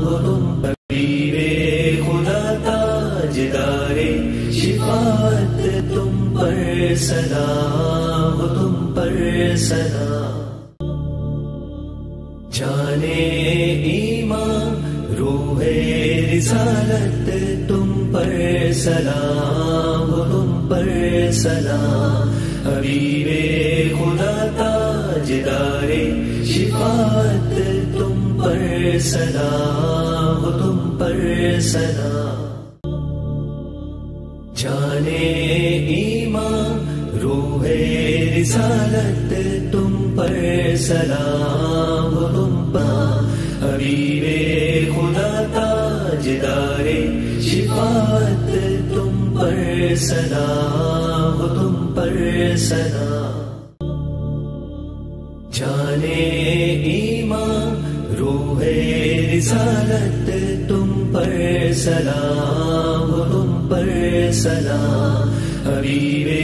हो तुम हबीबे खुदा ताजदारे शिफाअत तुम पर सलाम हो तुम पर सलाम। जाने ईमान रूहे रिसालत तुम पर सलाम हो तुम पर सलाम। हबीबे खुदा ताजदारे शिफाअत तुम पर सलाम हो तुम पर सलाम। जाने ईमान रूहे रिसालत तुम पर सलाम हो तुम पर। हबीबे खुदा ताजदारे शिफाअत तुम पर सलाम हो तुम पर सलाम। जाने ईमान रूहे रिसालत तुम पर सलाम हो तुम पर सलाम। हबीबे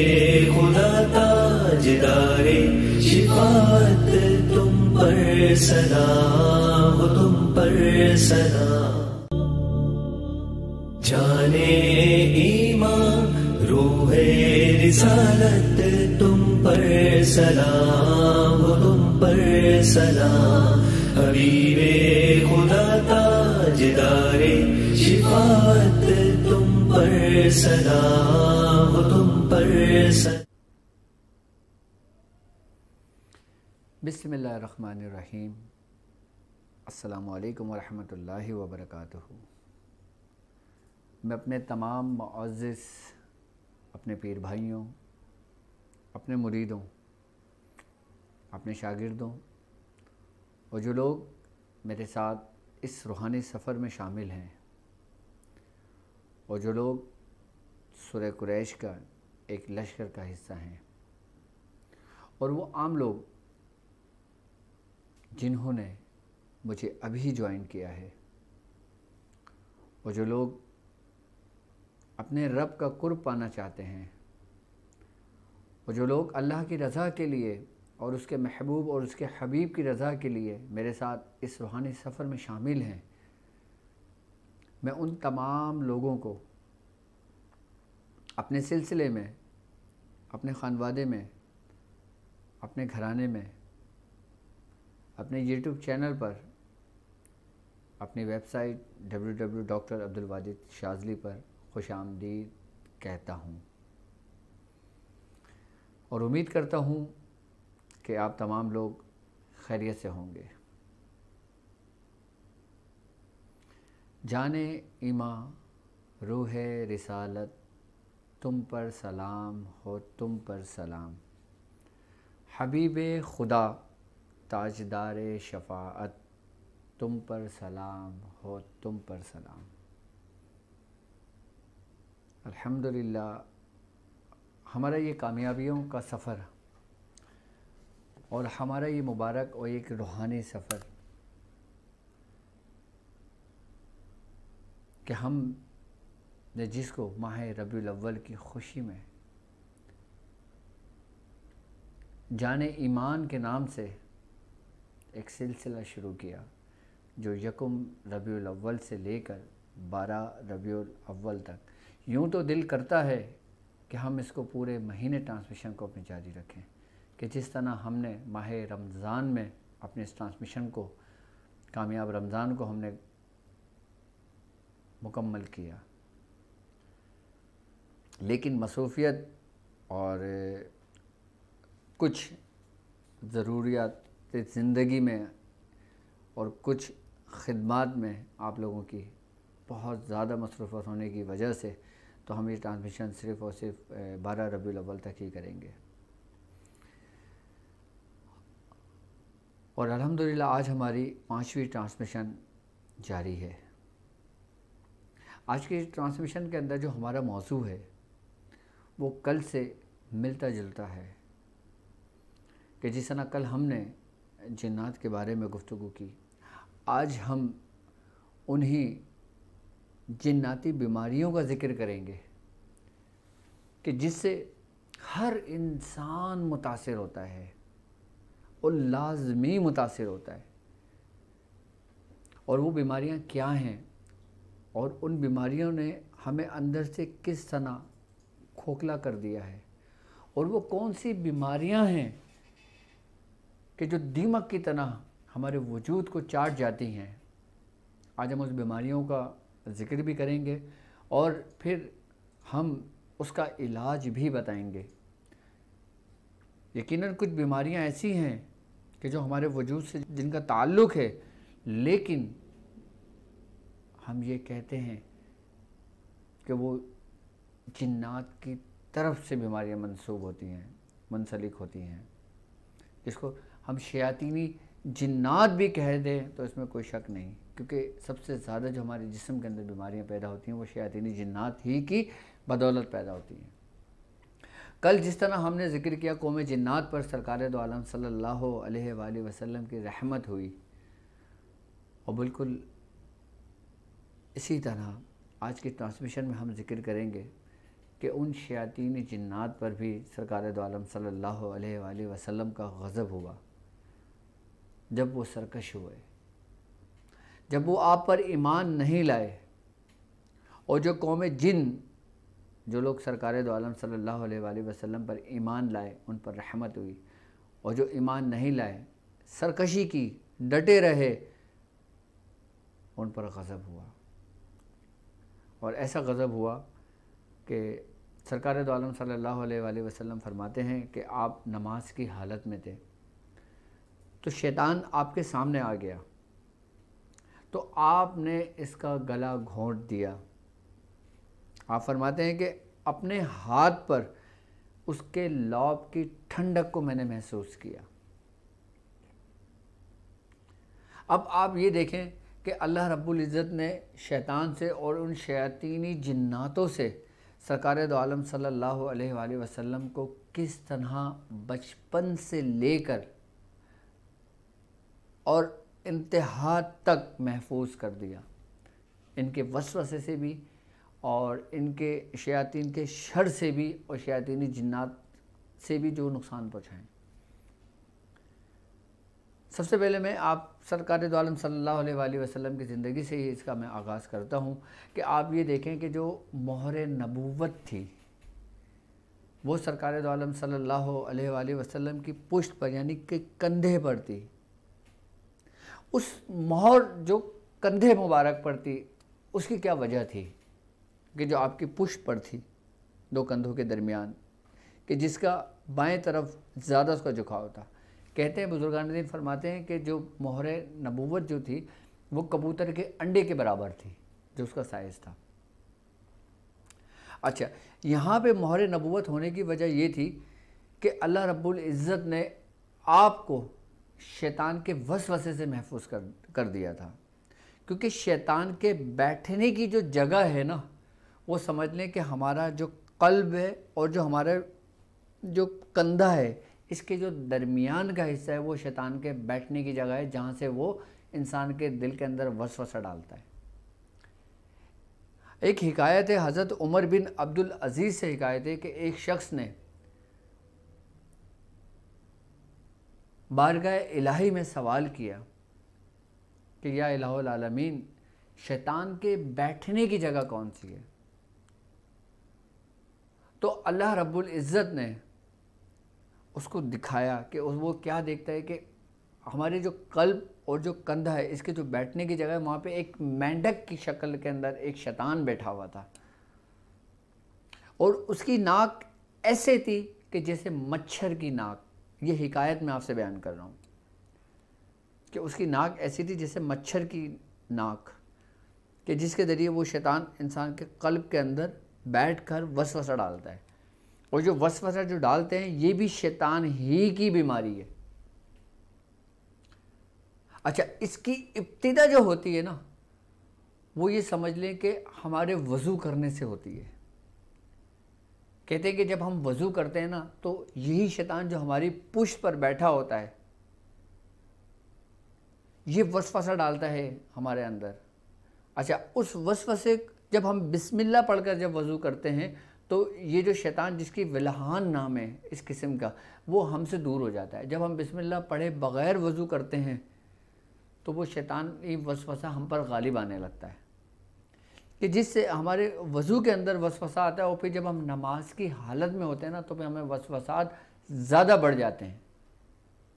खुदा ताजदारे शिफाअत तुम पर सलाम हो तुम पर सलाम। जाने ईमान रूहे रिसालत तुम पर सलाम हो तुम पर सलाम। हबीबे खुदा ताजदारे शिफाअत तुम पर सलाम हो तुम पर सलाम। बिस्मिल्लाहिर्रहमानिर्रहीम। अस्सलामु अलैकुम वरहमतुल्लाहि वबरकातुहू। मैं अपने तमाम मुअज़्ज़िज़ अपने पीर भाइयों, अपने मुरीदों, अपने शागिर्दों और जो लोग मेरे साथ इस रूहानी सफ़र में शामिल हैं और जो लोग सूरह कुरैश का एक लश्कर का हिस्सा हैं और वो आम लोग जिन्होंने मुझे अभी ज्वाइन किया है और जो लोग अपने रब का कुर्ब पाना चाहते हैं और जो लोग अल्लाह की रज़ा के लिए और उसके महबूब और उसके हबीब की रज़ा के लिए मेरे साथ इस रूहानी सफ़र में शामिल हैं, मैं उन तमाम लोगों को अपने सिलसिले में, अपने ख़ानवादे में, अपने घराने में, अपने यूट्यूब चैनल पर, अपनी वेबसाइट www.drabdulwajid पर खुशामदीद कहता हूँ और उम्मीद करता हूँ कि आप तमाम लोग खैरियत से होंगे। जाने ईमां रूहे रिसालत तुम पर सलाम हो तुम पर सलाम। हबीबे खुदा ताजदारे शफाअत तुम पर सलाम हो तुम पर सलाम। अल्हम्दुलिल्लाह, हमारा ये कामयाबियों का सफ़र और हमारा ये मुबारक और एक रूहानी सफ़र कि हम ने जिसको माह रबीउल अव्वल की खुशी में जाने ईमान के नाम से एक सिलसिला शुरू किया जो यकुम रबीउल अव्वल से लेकर 12 रबीउल अव्वल तक, यूँ तो दिल करता है कि हम इसको पूरे महीने ट्रांसमिशन को अपनी जारी रखें कि जिस तरह हमने माह रमज़ान में अपने इस ट्रांसमिशन को, कामयाब रमज़ान को हमने मुकम्मल किया, लेकिन मसरूफ़ियत और कुछ ज़रूरियात ज़िंदगी में और कुछ ख़िदमात में आप लोगों की बहुत ज़्यादा मसरूफ़त होने की वजह से तो हम ये ट्रांसमिशन सिर्फ़ और सिर्फ 12 रबीउल अव्वल तक ही करेंगे। और अल्हम्दुलिल्लाह आज हमारी 5वीं ट्रांसमिशन जारी है। आज की ट्रांसमिशन के अंदर जो हमारा मौजू है वो कल से मिलता जुलता है कि जिस तरह कल हमने जिन्नात के बारे में गुफ्तगू की, आज हम उन्हीं जिन्नाती बीमारियों का ज़िक्र करेंगे कि जिससे हर इंसान मुतासिर होता है और लाज़मी मुतासिर होता है। और वो बीमारियां क्या हैं और उन बीमारियों ने हमें अंदर से किस तरह खोखला कर दिया है, और वो कौन सी बीमारियां हैं कि जो दीमक की तरह हमारे वजूद को चाट जाती हैं। आज हम उस बीमारियों का जिक्र भी करेंगे और फिर हम उसका इलाज भी बताएंगे। यकीनन कुछ बीमारियां ऐसी हैं कि जो हमारे वजूद से जिनका ताल्लुक़ है, लेकिन हम ये कहते हैं कि वो जिन्नात की तरफ से बीमारियां मंसूब होती हैं, मुंसलिक होती हैं। इसको हम शयातीनी जिन्नात भी कह दें तो इसमें कोई शक नहीं, क्योंकि सबसे ज़्यादा जो हमारे जिस्म के अंदर बीमारियां पैदा होती हैं वो शयातीनी जिन्नात ही की बदौलत पैदा होती हैं। कल जिस तरह हमने ज़िक्र किया कौम जिन्नात पर सरकार दो आलम सल्लल्लाहु अलैहि वसल्लम की रहमत हुई, और बिल्कुल इसी तरह आज की ट्रांसमिशन में हम जिक्र करेंगे कि उन शयातीनी जिन्नात पर भी सरकार दो आलम सल्लल्लाहु अलैहि वसल्लम का गज़ब हुआ जब वो सरकश हुए, जब वो आप पर ईमान नहीं लाए। और जो कौम जिन, जो लोग सरकार दो आलम सल्लल्लाहु अलैहि वसल्लम पर ईमान लाए, उन पर रहमत हुई, और जो ईमान नहीं लाए, सरकशी की, डटे रहे, उन पर गज़ब हुआ। और ऐसा गज़ब हुआ कि सरकार दो आलम सल्लल्लाहु अलैहि वसल्लम फरमाते हैं कि आप नमाज की हालत में थे तो शैतान आपके सामने आ गया, तो आपने इसका गला घोंट दिया। आप फरमाते हैं कि अपने हाथ पर उसके लौब की ठंडक को मैंने महसूस किया। अब आप ये देखें कि अल्लाह रब्बुल इज़्ज़त ने शैतान से और उन शयातीनी जिन्नातों से सरकार दो आलम सल्लल्लाहु अलैहि वसल्लम को किस तरह बचपन से लेकर और इंतहा तक महफूज कर दिया, इनके वसवसे से भी और इनके शयातीन के शर से भी और शयातीनी जिन्नात से भी जो नुकसान पहुँचाएँ। सबसे पहले मैं आप सरकार दो आलम सल्लल्लाहु अलैहि वसल्लम की ज़िंदगी से ही इसका मैं आगाज़ करता हूँ कि आप ये देखें कि जो मोहर नबूवत थी वो सरकार दो आलम सल्लल्लाहु अलैहि वसल्लम की पुश्त पर यानी कि कंधे पर थी। उस मोहर जो कंधे मुबारक पर थी उसकी क्या वजह थी कि जो आपकी पुश्त पर थी, दो कंधों के दरमियान, कि जिसका बाएं तरफ ज़्यादा उसका झुकाव था। कहते हैं बुजुर्गान दीन फरमाते हैं कि जो मोहर नबूवत जो थी वो कबूतर के अंडे के बराबर थी जो उसका साइज़ था। अच्छा, यहाँ पे मोहर नबूवत होने की वजह ये थी कि अल्लाह रब्बुल इज़्ज़त ने आपको शैतान के वसवसे से महफूज कर दिया था, क्योंकि शैतान के बैठने की जो जगह है ना, वो समझ लें कि हमारा जो कल्ब है और जो हमारा जो कंधा है, इसके जो दरमियान का हिस्सा है वो शैतान के बैठने की जगह है, जहाँ से वो इंसान के दिल के अंदर वसवसा डालता है। एक हिकायत है, हज़रत उमर बिन अब्दुल अज़ीज़ से हिकायत है कि एक शख्स ने बारगाह इलाही में सवाल किया कि या इलाहुल आलमीन, शैतान के बैठने की जगह कौन सी है? तो अल्लाह रब्बुल इज़्ज़त ने उसको दिखाया कि वो क्या देखता है कि हमारे जो कल्ब और जो कंधा है, इसके जो बैठने की जगह है, वहाँ पे एक मेंढक की शक्ल के अंदर एक शैतान बैठा हुआ था, और उसकी नाक ऐसे थी कि जैसे मच्छर की नाक। ये हिकायत मैं आपसे बयान कर रहा हूँ कि उसकी नाक ऐसी थी जैसे मच्छर की नाक, कि जिसके ज़रिए वो शैतान इंसान के कल्ब के अंदर बैठकर वसवसा डालता है। और जो वसवसा जो डालते हैं ये भी शैतान ही की बीमारी है। अच्छा, इसकी इब्तिदा जो होती है ना, वो ये समझ लें कि हमारे वज़ू करने से होती है। कहते हैं कि जब हम वज़ू करते हैं ना, तो यही शैतान जो हमारी पुश्त पर बैठा होता है, ये वसवसा डालता है हमारे अंदर। अच्छा, उस वसवसे जब हम बिस्मिल्लाह पढ़कर जब वज़ू करते हैं तो ये जो शैतान जिसकी विलहान नाम है इस किस्म का, वो हमसे दूर हो जाता है। जब हम बिस्मिल्लाह पढ़े बग़ैर वज़ू करते हैं तो वो शैतानी वसवसा हम पर गालिब आने लगता है, कि जिससे हमारे वज़ू के अंदर वसवसा आता है, और फिर जब हम नमाज की हालत में होते हैं ना तो फिर हमें वसवसात ज़्यादा बढ़ जाते हैं।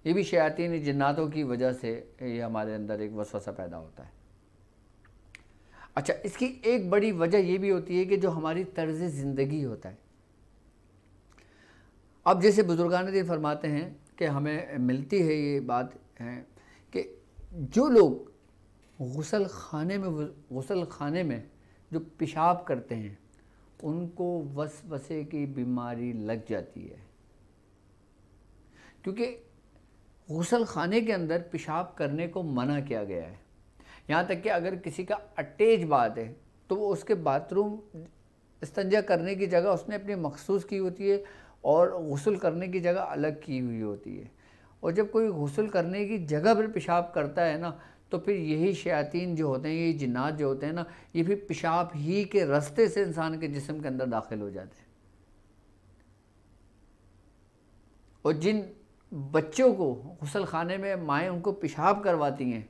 ये भी शयातीन जिन्नातों की वजह से ये हमारे अंदर एक वसवसा पैदा होता है। अच्छा, इसकी एक बड़ी वजह ये भी होती है कि जो हमारी तर्ज ज़िंदगी होता है। अब जैसे बुजुर्गान दीन फरमाते हैं कि हमें मिलती है ये बात है कि जो लोग गुसल खाने में जो पेशाब करते हैं उनको वसवसे की बीमारी लग जाती है, क्योंकि गुसल खाने के अंदर पेशाब करने को मना किया गया है। यहाँ तक कि अगर किसी का अटैच बात है तो वो उसके बाथरूम इस्तंजा करने की जगह उसने अपनी मखसूस की होती है और गुस्ल करने की जगह अलग की हुई होती है। और जब कोई गुस्ल करने की जगह पर पेशाब करता है ना तो फिर यही शयातीन जो होते हैं, यही जिन्नात जो होते हैं ना, ये फिर पेशाब ही के रास्ते से इंसान के जिस्म के अंदर दाखिल हो जाते हैं। और जिन बच्चों को गुस्ल खाने में माएँ उनको पेशाब करवाती हैं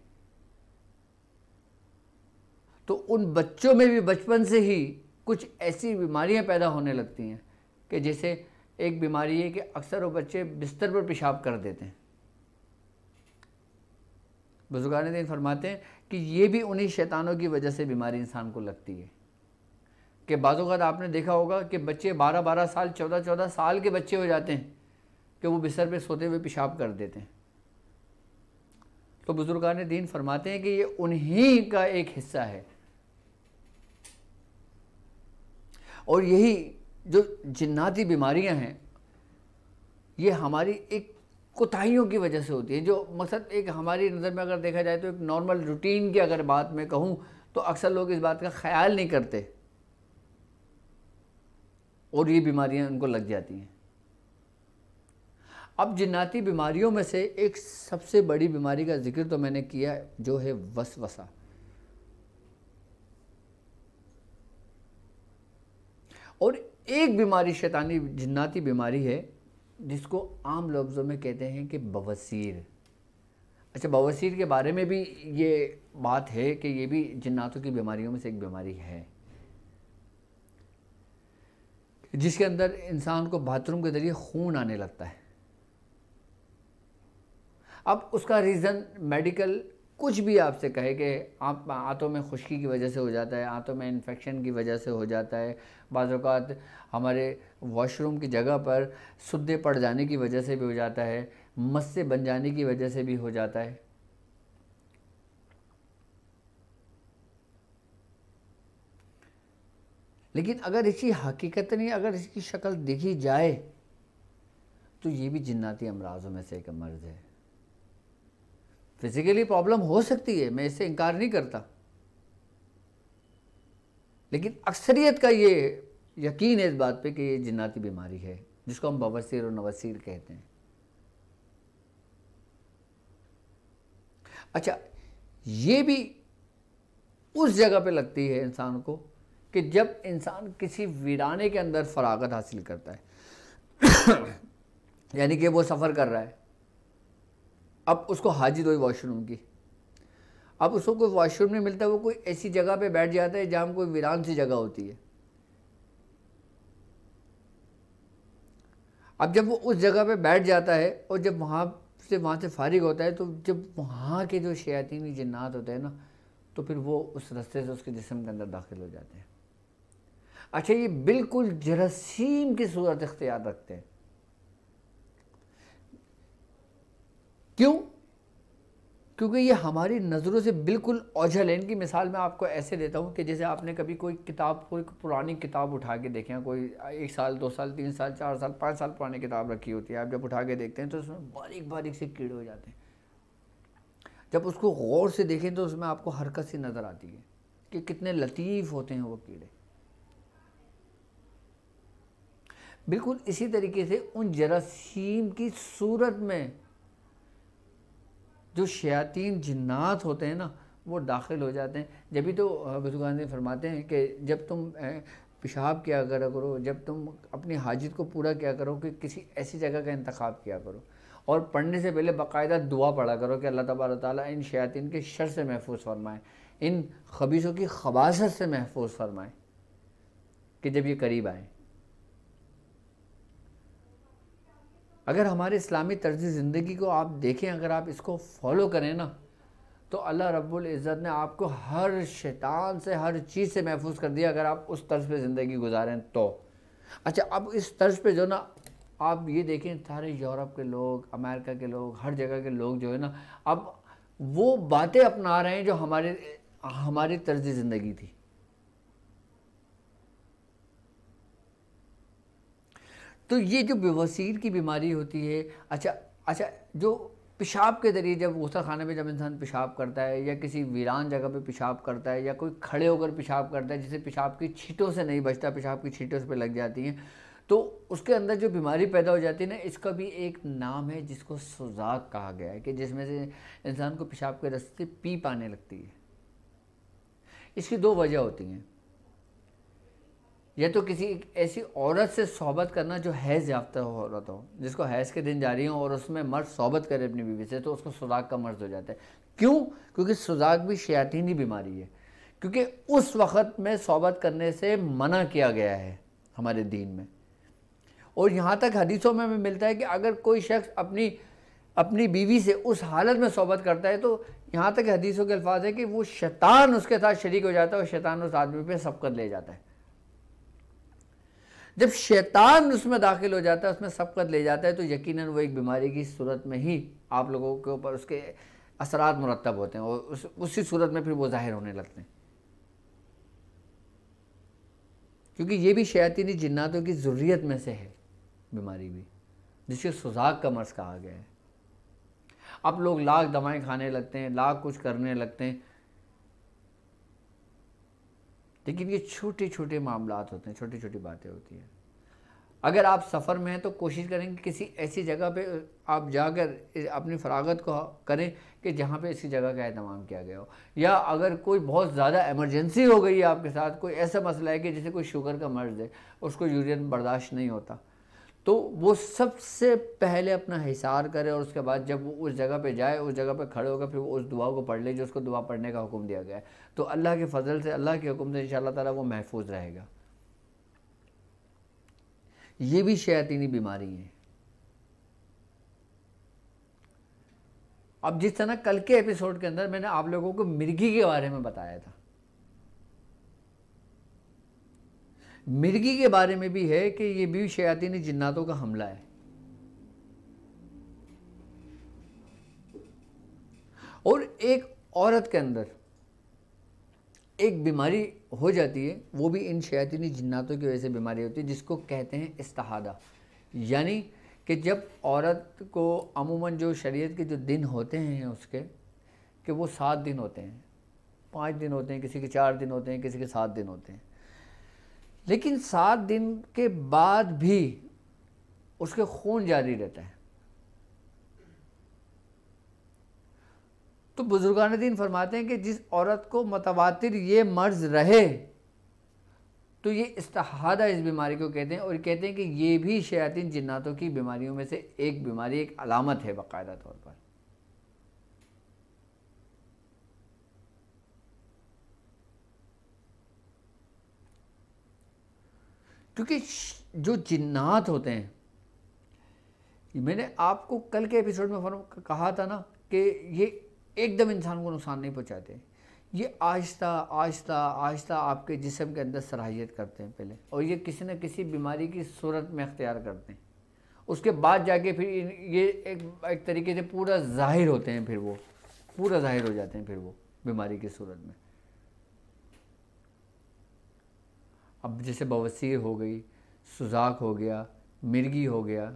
तो उन बच्चों में भी बचपन से ही कुछ ऐसी बीमारियां पैदा होने लगती हैं कि जैसे एक बीमारी है कि अक्सर वो बच्चे बिस्तर पर पेशाब कर देते हैं। बुजुर्गान दीन फरमाते हैं कि ये भी उन्हीं शैतानों की वजह से बीमारी इंसान को लगती है। कि बाज़ औक़ात आपने देखा होगा कि बच्चे 12-12 साल 14-14 साल के बच्चे हो जाते हैं कि वो बिस्तर पे सोते हुए पेशाब कर देते हैं। तो बुजुर्गान दीन फरमाते हैं कि ये उन्हीं का एक हिस्सा है। और यही जो जिन्नाती बीमारियां हैं ये हमारी एक कोताहियों की वजह से होती है। जो मकसद एक हमारी नज़र में अगर देखा जाए तो एक नॉर्मल रूटीन की अगर बात मैं कहूँ तो अक्सर लोग इस बात का ख्याल नहीं करते और ये बीमारियां उनको लग जाती हैं। अब जिन्नाती बीमारियों में से एक सबसे बड़ी बीमारी का जिक्र तो मैंने किया जो है वसवसा। और एक बीमारी शैतानी जिन्नाती बीमारी है जिसको आम लफ्ज़ों में कहते हैं कि बवासीर। अच्छा, बवासीर के बारे में भी ये बात है कि ये भी जिन्नातों की बीमारियों में से एक बीमारी है, जिसके अंदर इंसान को बाथरूम के ज़रिए खून आने लगता है। अब उसका रीज़न मेडिकल कुछ भी आपसे कहे कि आप आंतों में खुश्की की वजह से हो जाता है, आंतों में इन्फेक्शन की वजह से हो जाता है, बाज़ औक़ात हमारे वॉशरूम की जगह पर सुद्दे पड़ जाने की वजह से भी हो जाता है, मस्से बन जाने की वजह से भी हो जाता है। लेकिन अगर इसकी हकीकत नहीं, अगर इसकी शक्ल देखी जाए तो ये भी जिन्नाती अमराज़ों में से एक मर्ज़ है। फिज़िकली प्रॉब्लम हो सकती है, मैं इससे इनकार नहीं करता, लेकिन अक्सरियत का ये यकीन है इस बात पे कि ये जिन्नाती बीमारी है जिसको हम बवासीर और नवासीर कहते हैं। अच्छा, ये भी उस जगह पे लगती है इंसान को कि जब इंसान किसी वीराने के अंदर फरागत हासिल करता है यानी कि वो सफ़र कर रहा है, अब उसको हाजिर हुई वॉशरूम की, अब उसको कोई वॉशरूम नहीं मिलता, वो कोई ऐसी जगह पे बैठ जाता है जहाँ कोई वीरान सी जगह होती है। अब जब वो उस जगह पे बैठ जाता है और जब वहाँ से फारिग होता है तो जब वहाँ के जो शयातीनी जिन्नात होते हैं ना तो फिर वो उस रास्ते से उसके जिस्म के अंदर दाखिल हो जाते हैं। अच्छा, ये बिल्कुल जरासीम की सूरत इख्तियार रखते हैं। क्यों? क्योंकि ये हमारी नज़रों से बिल्कुल ओझल है। इनकी मिसाल मैं आपको ऐसे देता हूँ कि जैसे आपने कभी कोई किताब, कोई पुरानी किताब उठा के देखें, कोई 1 साल 2 साल 3 साल 4 साल 5 साल पुरानी किताब रखी होती है, आप जब उठा के देखते हैं तो उसमें बारीक बारीक से कीड़े हो जाते हैं। जब उसको गौर से देखें तो उसमें आपको हरकत सी नज़र आती है कि कितने लतीफ़ होते हैं वो कीड़े। बिल्कुल इसी तरीके से उन जरासीम की सूरत में जो शयातीन जिन्नात होते हैं ना वो दाखिल हो जाते हैं। जब भी तो बुजुर्गान फरमाते हैं कि जब तुम पेशाब किया करो, जब तुम अपनी हाजत को पूरा किया करो कि किसी ऐसी जगह का इंतखाब किया करो। और पढ़ने से पहले बाकायदा दुआ पढ़ा करो कि अल्लाह तबारक ताला इन शयातीन के शर से महफूज फरमाए, इन खबीसों की खबासत से महफूज फरमाए कि जब ये करीब आए। अगर हमारे इस्लामी तर्ज ज़िंदगी को आप देखें, अगर आप इसको फॉलो करें ना, तो अल्लाह रब्बुल इज़्ज़त ने आपको हर शैतान से, हर चीज़ से महफूज कर दिया अगर आप उस तर्ज पे ज़िंदगी गुजारें तो। अच्छा, अब इस तर्ज पे जो ना आप ये देखें, सारे यूरोप के लोग, अमेरिका के लोग, हर जगह के लोग जो है ना, अब वो बातें अपना रहे हैं जो हमारी तर्ज ज़िंदगी थी। तो ये जो बवासीर की बीमारी होती है, अच्छा जो पेशाब के ज़रिए, जब गुस्सा खाने में जब इंसान पेशाब करता है या किसी वीरान जगह पे पेशाब करता है या कोई खड़े होकर पेशाब करता है, जिसे पेशाब की छींटों से नहीं बचता, पेशाब की छींटों पे लग जाती हैं, तो उसके अंदर जो बीमारी पैदा हो जाती है ना, इसका भी एक नाम है जिसको सुजाक कहा गया है, कि जिसमें से इंसान को पेशाब के रास्ते पीप आने लगती है। इसकी दो वजह होती हैं, या तो किसी ऐसी औरत से सोहबत करना जो हैज़ याफ्ता औरत हो, जिसको हैज़ के दिन जारी हो और उसमें मर्द सोहबत करे अपनी बीवी से, तो उसको सुजाक का मर्ज हो जाता है। क्यों? क्योंकि सुजाक भी शयातीनी बीमारी है, क्योंकि उस वक़्त में सोहबत करने से मना किया गया है हमारे दीन में। और यहाँ तक हदीसों में हमें मिलता है कि अगर कोई शख्स अपनी बीवी से उस हालत में सोहबत करता है, तो यहाँ तक हदीसों के अल्फाज है कि वो शैतान उसके साथ शरीक हो जाता है और शैतान उस आदमी पे सबकत ले जाता है। जब शैतान उसमें दाखिल हो जाता है, उसमें सबकत ले जाता है, तो यकीनन वो एक बीमारी की सूरत में ही आप लोगों के ऊपर उसके असरात मुरतब होते हैं और उसी सूरत में फिर वो ज़ाहिर होने लगते हैं। क्योंकि ये भी शयातीनी जिन्नातों की ज़ुर्रियत में से है बीमारी भी, जिसको सुजाक का मर्ज़ कहा गया है। अब लोग लाख दवाएं खाने लगते हैं, लाख कुछ करने लगते हैं, लेकिन ये छोटे छोटे मामलात होते हैं, छोटी छोटी बातें होती हैं। अगर आप सफ़र में हैं तो कोशिश करें कि किसी ऐसी जगह पे आप जाकर अपनी फरागत को करें कि जहाँ पे इसी जगह का एहतमाम किया गया हो। या अगर कोई बहुत ज़्यादा इमरजेंसी हो गई है आपके साथ, कोई ऐसा मसला है कि जैसे कोई शुगर का मर्ज़ है, उसको यूरिन बर्दाश्त नहीं होता, तो वो सबसे पहले अपना हिसार करे और उसके बाद जब वो उस जगह पे जाए, उस जगह पे खड़े होकर फिर वो उस दुआ को पढ़ ले जो उसको दुआ पढ़ने का हुक्म दिया गया है। तो अल्लाह के फजल से, अल्लाह के हुक्म से इंशाअल्लाह ताला वो महफूज रहेगा। ये भी शयातीनी बीमारी है। अब जिस तरह कल के एपिसोड के अंदर मैंने आप लोगों को मिर्गी के बारे में बताया था, मिर्गी के बारे में भी है कि ये भी शयातीनी जिन्नातों का हमला है। और एक औरत के अंदर एक बीमारी हो जाती है, वो भी इन शयातीनी जिन्नातों की वजह से बीमारी होती है, जिसको कहते हैं इस्तिहादा। यानी कि जब औरत को अमूमन जो शरीयत के जो दिन होते हैं उसके, कि वो 7 दिन होते हैं, 5 दिन होते हैं, किसी के 4 दिन होते हैं, किसी के 7 दिन होते हैं, लेकिन 7 दिन के बाद भी उसके खून जारी रहता है। तो बुजुर्गान दीन फरमाते हैं कि जिस औरत को मतवातिर ये मर्ज रहे तो ये इस्तिहादा इस बीमारी को कहते हैं, और कहते हैं कि ये भी शयातीन जिन्नातों की बीमारियों में से एक बीमारी, एक अलामत है बाकायदा तौर पर। क्योंकि जो जिन्नात होते हैं, मैंने आपको कल के एपिसोड में कहा था ना कि ये एकदम इंसान को नुकसान नहीं पहुंचाते, ये आहिस्ता आहिस्ता आहिस्ता आपके जिस्म के अंदर सलाहियत करते हैं पहले, और ये किसी न किसी बीमारी की सूरत में अख्तियार करते हैं। उसके बाद जाके फिर ये एक तरीके से पूरा ज़ाहिर होते हैं, फिर वो पूरा ज़ाहिर हो जाते हैं फिर वो बीमारी की सूरत में। अब जैसे बवासीर हो गई, सुजाक हो गया, मिर्गी हो गया,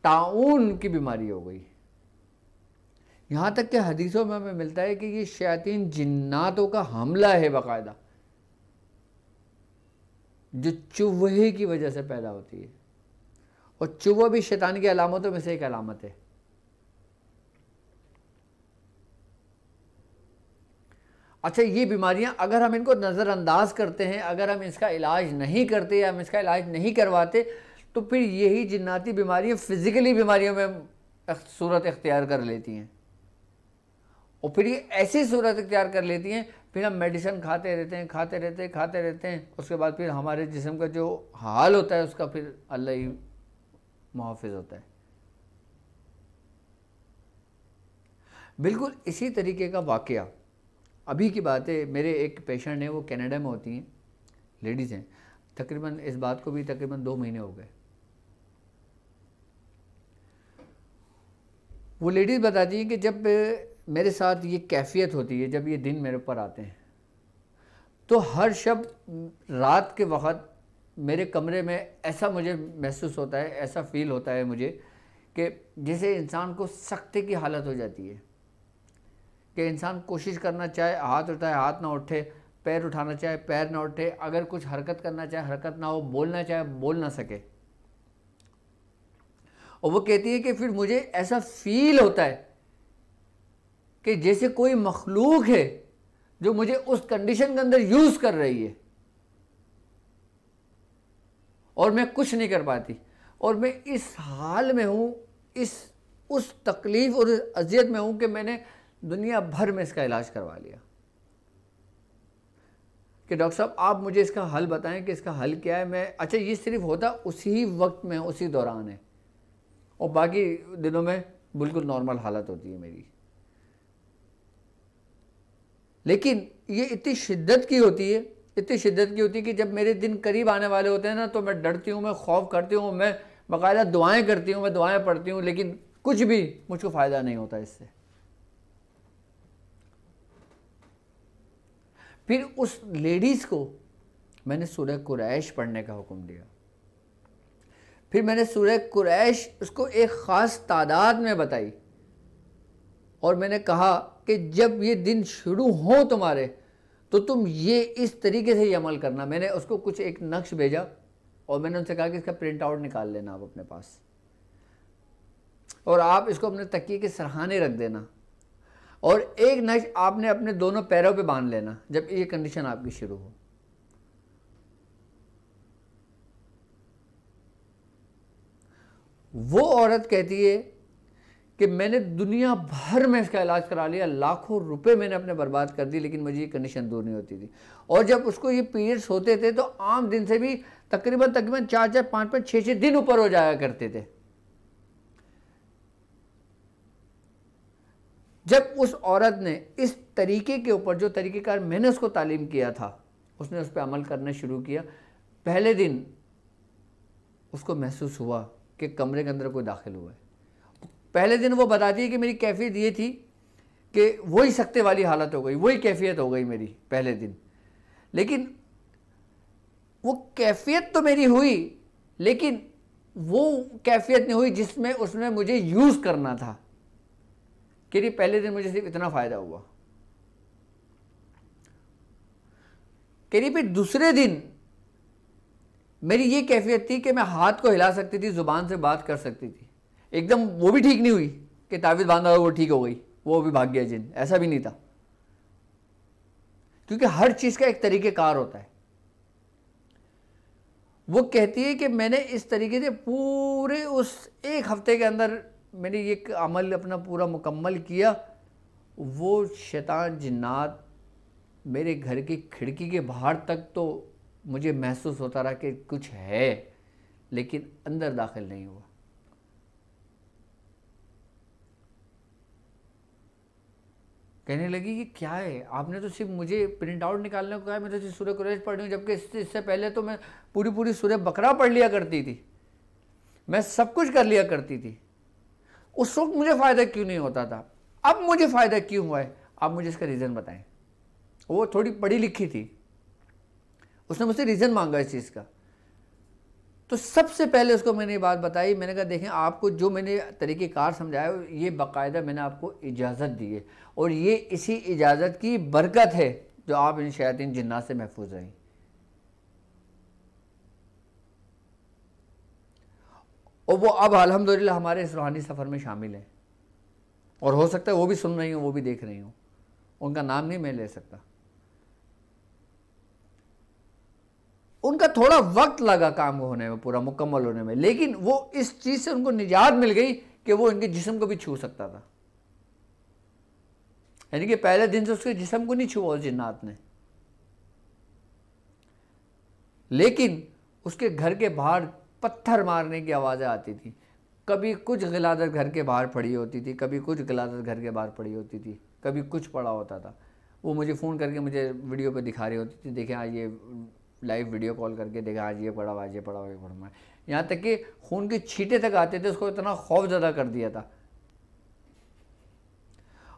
ताउन की बीमारी हो गई, यहाँ तक कि हदीसों में हमें मिलता है कि ये शयातीन जिन्नातों का हमला है बाकायदा, जो चूहे की वजह से पैदा होती है। और चूहा भी शैतान की अलामतों में से एक अलामत है। अच्छा, ये बीमारियां अगर हम इनको नज़रअंदाज करते हैं, अगर हम इसका इलाज नहीं करते या हम इसका इलाज नहीं करवाते, तो फिर यही जिन्नाती बीमारियां फिजिकली बीमारियों में सूरत इख्तियार कर लेती हैं, और फिर ये ऐसी सूरत इख्तियार कर लेती हैं, फिर हम मेडिसिन खाते रहते हैं, उसके बाद फिर हमारे जिस्म का जो हाल होता है उसका फिर अल्लाह ही मुहाफ़िज़ होता है। बिल्कुल इसी तरीके का वाक़या अभी की बात है, मेरे एक पेशेंट हैं, वो कनाडा में होती हैं, लेडीज़ हैं, तकरीबन इस बात को भी तकरीबन 2 महीने हो गए। वो लेडीज़ बताती हैं कि जब मेरे साथ ये कैफियत होती है, जब ये दिन मेरे ऊपर आते हैं, तो हर शब रात के वक़्त मेरे कमरे में ऐसा मुझे महसूस होता है, ऐसा फ़ील होता है मुझे कि जैसे इंसान को सख्ती की हालत हो जाती है, कि इंसान कोशिश करना चाहे हाथ उठाए हाथ ना उठे, पैर उठाना चाहे पैर ना उठे, अगर कुछ हरकत करना चाहे हरकत ना हो, बोलना चाहे बोल ना सके। और वो कहती है कि फिर मुझे ऐसा फ़ील होता है कि जैसे कोई मखलूक है जो मुझे उस कंडीशन के अंदर यूज़ कर रही है और मैं कुछ नहीं कर पाती, और मैं इस हाल में हूँ, उस तकलीफ़ और अज़ियत में हूँ कि मैंने दुनिया भर में इसका इलाज करवा लिया कि डॉक्टर साहब आप मुझे इसका हल बताएं कि इसका हल क्या है। मैं अच्छा, ये सिर्फ होता उसी वक्त में, उसी दौरान है, और बाकी दिनों में बिल्कुल नॉर्मल हालत होती है मेरी। लेकिन ये इतनी शिद्दत की होती है, कि जब मेरे दिन करीब आने वाले होते हैं ना, तो मैं डरती हूँ, मैं खौफ करती हूँ, मैं बाकायदा दुआएं करती हूँ, मैं दुआएं पढ़ती हूँ, लेकिन कुछ भी मुझको फ़ायदा नहीं होता इससे। फिर उस लेडीज़ को मैंने सूरह कुरैश पढ़ने का हुक्म दिया। फिर मैंने सूरह कुरैश उसको एक ख़ास तादाद में बताई, और मैंने कहा कि जब ये दिन शुरू हो तुम्हारे, तो तुम ये इस तरीके से ये अमल करना। मैंने उसको कुछ एक नक्श भेजा, और मैंने उनसे कहा कि इसका प्रिंट आउट निकाल लेना आप अपने पास, और आप इसको अपने तकिए के सरहाने रख देना, और एक नक्श आपने अपने दोनों पैरों पे बांध लेना जब ये कंडीशन आपकी शुरू हो। वो औरत कहती है कि मैंने दुनिया भर में इसका इलाज करा लिया, लाखों रुपए मैंने अपने बर्बाद कर दिए, लेकिन मुझे ये कंडीशन दूर नहीं होती थी। और जब उसको ये पीरियड्स होते थे तो आम दिन से भी तकरीबन 4-4, 5-5, 6-6 दिन ऊपर हो जाया करते थे। जब उस औरत ने इस तरीके के ऊपर, जो तरीक़ेकार मैंने उसको तालीम किया था, उसने उस पर अमल करना शुरू किया, पहले दिन उसको महसूस हुआ कि कमरे के अंदर कोई दाखिल हुआ है। पहले दिन वो बताती है कि मेरी कैफियत ये थी कि वही सख्ते वाली हालत हो गई, वही कैफियत हो गई मेरी पहले दिन। लेकिन वो कैफियत तो मेरी हुई, लेकिन वो कैफियत नहीं हुई जिसमें उसने मुझे यूज़ करना था, कि पहले दिन मुझे सिर्फ इतना फ़ायदा हुआ। कि फिर दूसरे दिन मेरी ये कैफियत थी कि मैं हाथ को हिला सकती थी, ज़ुबान से बात कर सकती थी, एकदम वो भी ठीक नहीं हुई कि तावीज़ बांधा वो ठीक हो गई, वो भी भाग गया जिन, ऐसा भी नहीं था, क्योंकि हर चीज़ का एक तरीक़ेकार होता है। वो कहती है कि मैंने इस तरीके से पूरे उस एक हफ्ते के अंदर मैंने ये अमल अपना पूरा मुकम्मल किया। वो शैतान जिन्नात मेरे घर की खिड़की के बाहर तक तो मुझे महसूस होता रहा कि कुछ है, लेकिन अंदर दाखिल नहीं हुआ। कहने लगी कि क्या है, आपने तो सिर्फ मुझे प्रिंट आउट निकालने को कहा है, मैं तो सिर्फ सूरह कुरैश पढ़ रही हूँ, जबकि इससे पहले तो मैं पूरी सूरह बकरा पढ़ लिया करती थी, मैं सब कुछ कर लिया करती थी। उस वक्त मुझे फ़ायदा क्यों नहीं होता था, अब मुझे फ़ायदा क्यों हुआ है? आप मुझे इसका रीज़न बताएं। वो थोड़ी पढ़ी लिखी थी, उसने मुझसे रीज़न मांगा इस चीज़ का। तो सबसे पहले उसको मैंने ये बात बताई, मैंने कहा देखें, आपको जो मैंने तरीक़ेकार समझाया ये बाकायदा मैंने आपको इजाज़त दी है, और ये इसी इजाज़त की बरकत है जो आप इन शैतान जिन्नात से महफूज रहें। और वो अब अल्हम्दुलिल्लाह हमारे इस रूहानी सफ़र में शामिल हैं, और हो सकता है वो भी सुन रही हूँ, वो भी देख रही हूँ, उनका नाम नहीं मैं ले सकता। उनका थोड़ा वक्त लगा काम होने में, पूरा मुकम्मल होने में, लेकिन वो इस चीज़ से उनको निजात मिल गई कि वो इनके जिस्म को भी छू सकता था। यानी कि पहले दिन से उसके जिस्म को नहीं छुआ उस जिन्नात ने, लेकिन उसके घर के बाहर पत्थर मारने की आवाज़ें आती थी। कभी कुछ गिलादत घर के बाहर पड़ी होती थी, कभी कुछ गिलादत घर के बाहर पड़ी होती थी, कभी कुछ पड़ा होता था। वो मुझे फ़ोन करके मुझे वीडियो पे दिखा रही होती थी, देखें आज ये लाइव वीडियो कॉल करके देखा, आज ये पड़ा हुआ, आज ये पड़ा हुआ, ये पड़ा हुआ। यहाँ तक कि खून की छींटे तक आते थे, उसको इतना खौफजदा कर दिया था।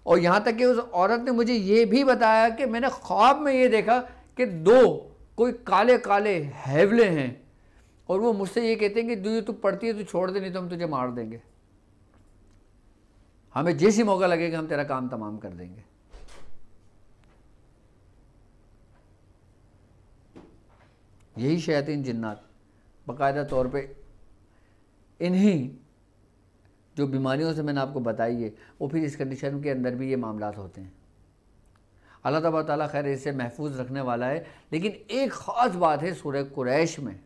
और यहाँ तक कि उस औरत ने मुझे ये भी बताया कि मैंने ख्वाब में ये देखा कि दो कोई काले काले हैवले हैं और वो मुझसे ये कहते हैं कि तू पढ़ती है तो छोड़ दे, नहीं तो हम तुझे मार देंगे, हमें जैसी मौका लगेगा हम तेरा काम तमाम कर देंगे। यही शैतान जिन्नात बाकायदा तौर पे इन्हीं जो बीमारियों से मैंने आपको बताई है, वो फिर इस कंडीशन के अंदर भी ये मामलात होते हैं। अल्लाह तबारक ताला खैर इससे महफूज रखने वाला है। लेकिन एक ख़ास बात है सूरह कुरैश में,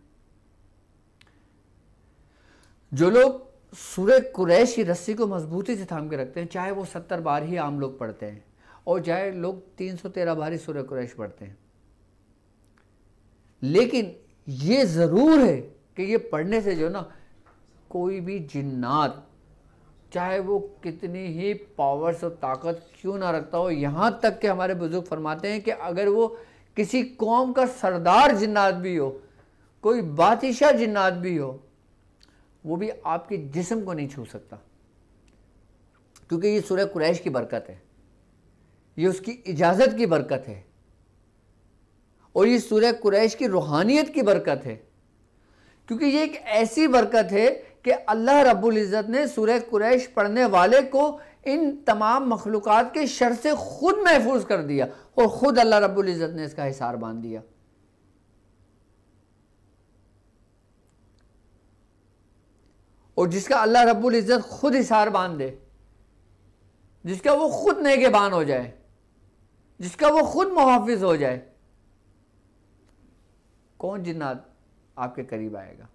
जो लोग सूरह कुरैश की रस्सी को मजबूती से थाम के रखते हैं, चाहे वो 70 बार ही आम लोग पढ़ते हैं और चाहे लोग 313 बार ही सूरह कुरैश पढ़ते हैं, लेकिन ये ज़रूर है कि ये पढ़ने से जो ना कोई भी जिन्नात, चाहे वो कितनी ही पावर्स और ताकत क्यों ना रखता हो, यहाँ तक कि हमारे बुजुर्ग फरमाते हैं कि अगर वो किसी कौम का सरदार जिन्नात भी हो, कोई बादशाह जिन्नात भी हो, वो भी आपके जिस्म को नहीं छू सकता, क्योंकि ये सूरह कुरैश की बरकत है, ये उसकी इजाज़त की बरकत है और ये सूरह कुरैश की रूहानियत की बरकत है। क्योंकि ये एक ऐसी बरकत है कि अल्लाह रब्बुल इज़्ज़त ने सूरह कुरैश पढ़ने वाले को इन तमाम मखलूक़ात के शर से खुद महफूज कर दिया और ख़ुद अल्लाह रब्बुल इज़्ज़त ने इसका हिसार बांध दिया। और जिसका अल्लाह रब्बुल इज़्ज़त खुद हिसार बांध दे, जिसका वो खुद नेगेबान हो जाए, जिसका वो खुद मुहाफिज हो जाए, कौन जिन्नात आपके करीब आएगा।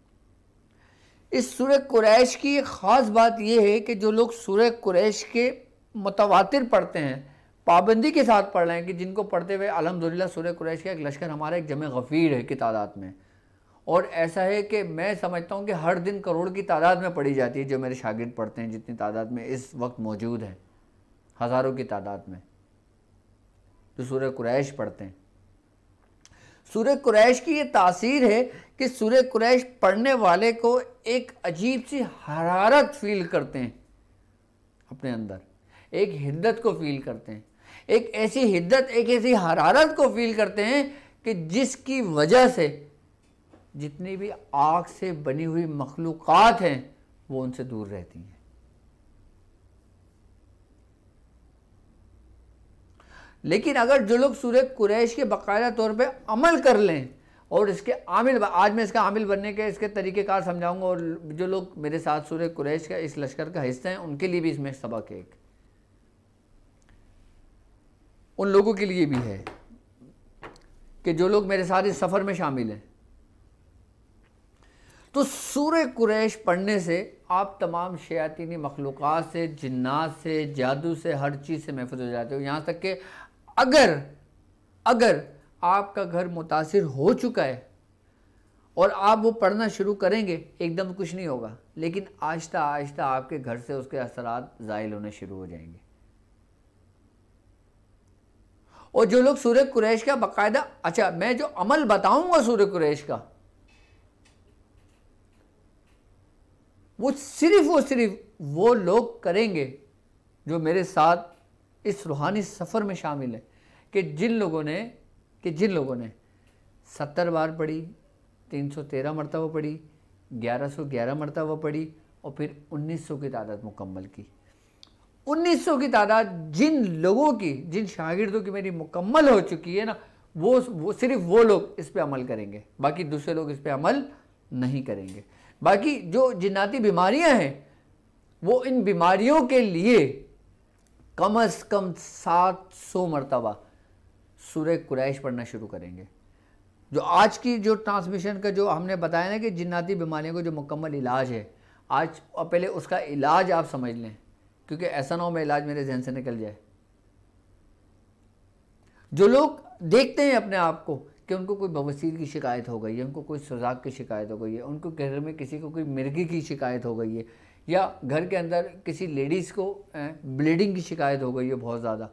इस सूरह कुरैश की एक ख़ास बात यह है कि जो लोग सूरह कुरैश के मुतवातिर पढ़ते हैं, पाबंदी के साथ पढ़ रहे हैं कि जिनको पढ़ते हुए अल्हम्दुलिल्लाह सूरह कुरैश का एक लश्कर हमारा एक जमे गफ़ीर है की तादाद में, और ऐसा है कि मैं समझता हूँ कि हर दिन करोड़ की तादाद में पढ़ी जाती है। जो मेरे शागिर्द पढ़ते हैं, जितनी तादाद में इस वक्त मौजूद हैं, हज़ारों की तादाद में जो सूरह कुरैश पढ़ते हैं। सूरह कुरैश की ये तासीर है कि सूरह कुरैश पढ़ने वाले को एक अजीब सी हरारत फील करते हैं अपने अंदर, एक हिद्दत को फील करते हैं, एक ऐसी हिद्दत, एक ऐसी हरारत को फील करते हैं कि जिसकी वजह से जितनी भी आग से बनी हुई मखलूक़ात हैं वो उनसे दूर रहती हैं। लेकिन अगर जो लोग सूरह कुरैश के बाकायदा तौर पे अमल कर लें और इसके आमिल, आज मैं इसका आमिल बनने के इसके तरीक़ेकार समझाऊंगा, और जो लोग मेरे साथ सूरह कुरैश का इस लश्कर का हिस्सा हैं उनके लिए भी इसमें सबक है, उन लोगों के लिए भी है कि जो लोग मेरे साथ इस सफ़र में शामिल हैं। तो सूरह कुरैश पढ़ने से आप तमाम शयातीनी मखलूक़ात से, जिन्नात से, जादू से, हर चीज़ से महफूज हो जाते हो। यहाँ तक कि अगर आपका घर मुतासिर हो चुका है और आप वो पढ़ना शुरू करेंगे, एकदम कुछ नहीं होगा, लेकिन आहिस्ता आहिस्ता आपके घर से उसके असरात ज़ाइल होने शुरू हो जाएंगे। और जो लोग सूरह कुरैश का बाकायदा, अच्छा मैं जो अमल बताऊंगा सूरह कुरैश का, वो सिर्फ वो लोग करेंगे जो मेरे साथ इस रूहानी सफ़र में शामिल है, कि जिन लोगों ने 70 बार पढ़ी, 313 मरतबा पढ़ी, 1111 मरतबा पढ़ी और फिर 1900 की तादाद मुकम्मल की। 1900 की तादाद जिन लोगों की, जिन शागिर्दों की मेरी मुकम्मल हो चुकी है ना, वो सिर्फ वो लोग इस पे अमल करेंगे, बाकी दूसरे लोग इस पे अमल नहीं करेंगे। बाकी जो जिन्नाती बीमारियां हैं वो इन बीमारियों के लिए कम से कम 700 मरतबा सूरह कुरैश पढ़ना शुरू करेंगे। जो आज की जो ट्रांसमिशन का जो हमने बताया ना कि जिन्नाती बीमारियों का जो मुकम्मल इलाज है आज, और पहले उसका इलाज आप समझ लें, क्योंकि ऐसा ना हो मैं इलाज मेरे जहन से निकल जाए। जो लोग देखते हैं अपने आप को कि उनको कोई बवासीर की शिकायत हो गई है, उनको कोई सुजाक की शिकायत हो गई है, उनको घर में किसी को कोई मिर्गी की शिकायत हो गई है, या घर के अंदर किसी लेडीज़ को ब्लीडिंग की शिकायत हो गई है बहुत ज़्यादा,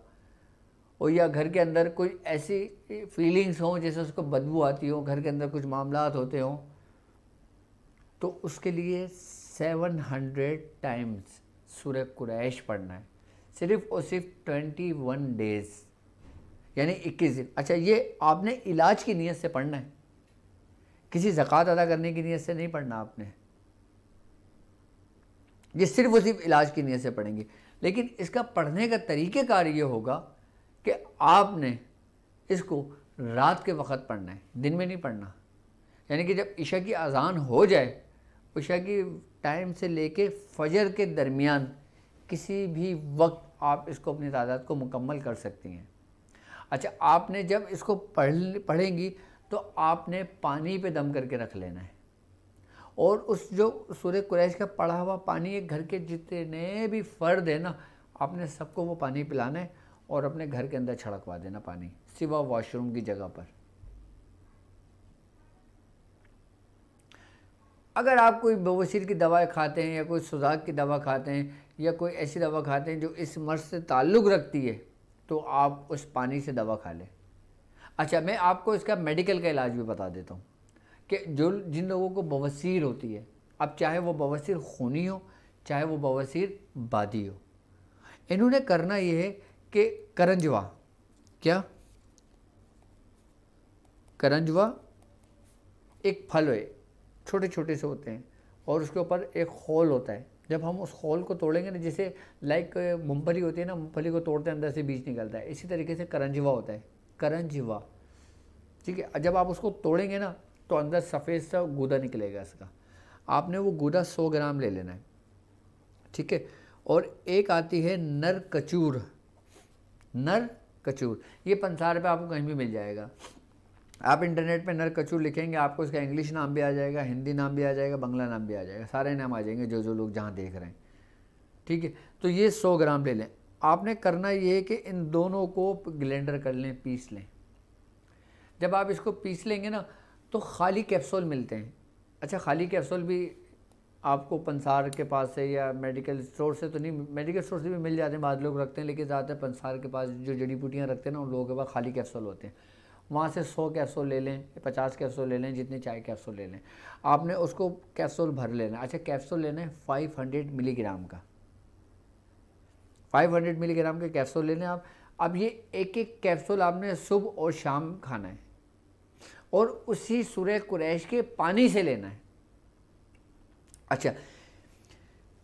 और या घर के अंदर कोई ऐसी फीलिंग्स हों जैसे उसको बदबू आती हो, घर के अंदर कुछ मामलात होते हों, तो उसके लिए 700 टाइम्स सूरह कुरैश पढ़ना है, सिर्फ और सिर्फ 21 डेज़, यानी 21 दिन। अच्छा, ये आपने इलाज की नीयत से पढ़ना है, किसी ज़कात अदा करने की नीयत से नहीं पढ़ना आपने, ये सिर्फ और सिर्फ इलाज की नीयत से पढ़ेंगे। लेकिन इसका पढ़ने का तरीक़ेकार ये होगा कि आपने इसको रात के वक्त पढ़ना है, दिन में नहीं पढ़ना। यानी कि जब इशा की अज़ान हो जाए, इशा की टाइम से लेके फजर के दरमियान किसी भी वक्त आप इसको अपनी तादाद को मुकम्मल कर सकती हैं। अच्छा, आपने जब इसको पढ़ेंगी तो आपने पानी पे दम करके रख लेना है, और उस जो सूरह कुरैश का पढ़ा हुआ पानी है, घर के जितने भी फ़र्द है ना, आपने सबको वो पानी पिलाना है और अपने घर के अंदर छिड़कवा देना पानी, सिवा वॉशरूम की जगह पर। अगर आप कोई बवासीर की दवा खाते हैं या कोई सुजाक की दवा खाते हैं या कोई ऐसी दवा खाते हैं जो इस मर्ज़ से ताल्लुक़ रखती है, तो आप उस पानी से दवा खा लें। अच्छा, मैं आपको इसका मेडिकल का इलाज भी बता देता हूँ कि जिन लोगों को बवासीर होती है, अब चाहे वो बवासीर खूनी हो चाहे वो बवासीर बादी हो, इन्होंने करना ये है कि करंजवा, क्या करंजवा एक फल है, छोटे छोटे से होते हैं और उसके ऊपर एक खोल होता है। जब हम उस खोल को तोड़ेंगे ना, जैसे लाइक मूंगफली होती है ना, मूंगफली को तोड़ते हैं अंदर से बीज निकलता है, इसी तरीके से करंजवा होता है, करंजवा, ठीक है। जब आप उसको तोड़ेंगे ना तो अंदर सफ़ेद सा गूदा निकलेगा इसका, आपने वो गूदा 100 ग्राम ले लेना है, ठीक है। और एक आती है नर कचूर, नर कचूर, ये 50 रुपये आपको कहीं भी मिल जाएगा। आप इंटरनेट पे नर कचूर लिखेंगे, आपको इसका इंग्लिश नाम भी आ जाएगा, हिंदी नाम भी आ जाएगा, बंगला नाम भी आ जाएगा, सारे नाम आ जाएंगे जो लोग जहाँ देख रहे हैं, ठीक है। तो ये 100 ग्राम ले लें। आपने करना ये है कि इन दोनों को ग्लेंडर कर लें, पीस लें। जब आप इसको पीस लेंगे ना तो खाली कैप्सूल मिलते हैं। अच्छा, खाली कैप्सूल भी आपको पंसार के पास से या मेडिकल स्टोर से तो नहीं, मेडिकल स्टोर से भी मिल जाते हैं, बाद लोग रखते हैं, लेकिन ज़्यादातर पंसार के पास जो जड़ी बूटियाँ रखते हैं ना, उन लोगों के पास खाली कैप्सूल होते हैं। वहाँ से 100 कैप्सूल ले लें, 50 कैप्सूल ले लें, जितने चाहे कैप्सूल ले लें, आपने उसको कैप्सूल भर लेना। अच्छा, कैप्सूल लेना है 500 मिलीग्राम का, 500 मिलीग्राम के कैप्सूल लेने आप। अब ये एक एक कैप्सूल आपने सुबह और शाम खाना है और उसी सूरह कुरैश के पानी से लेना है। अच्छा,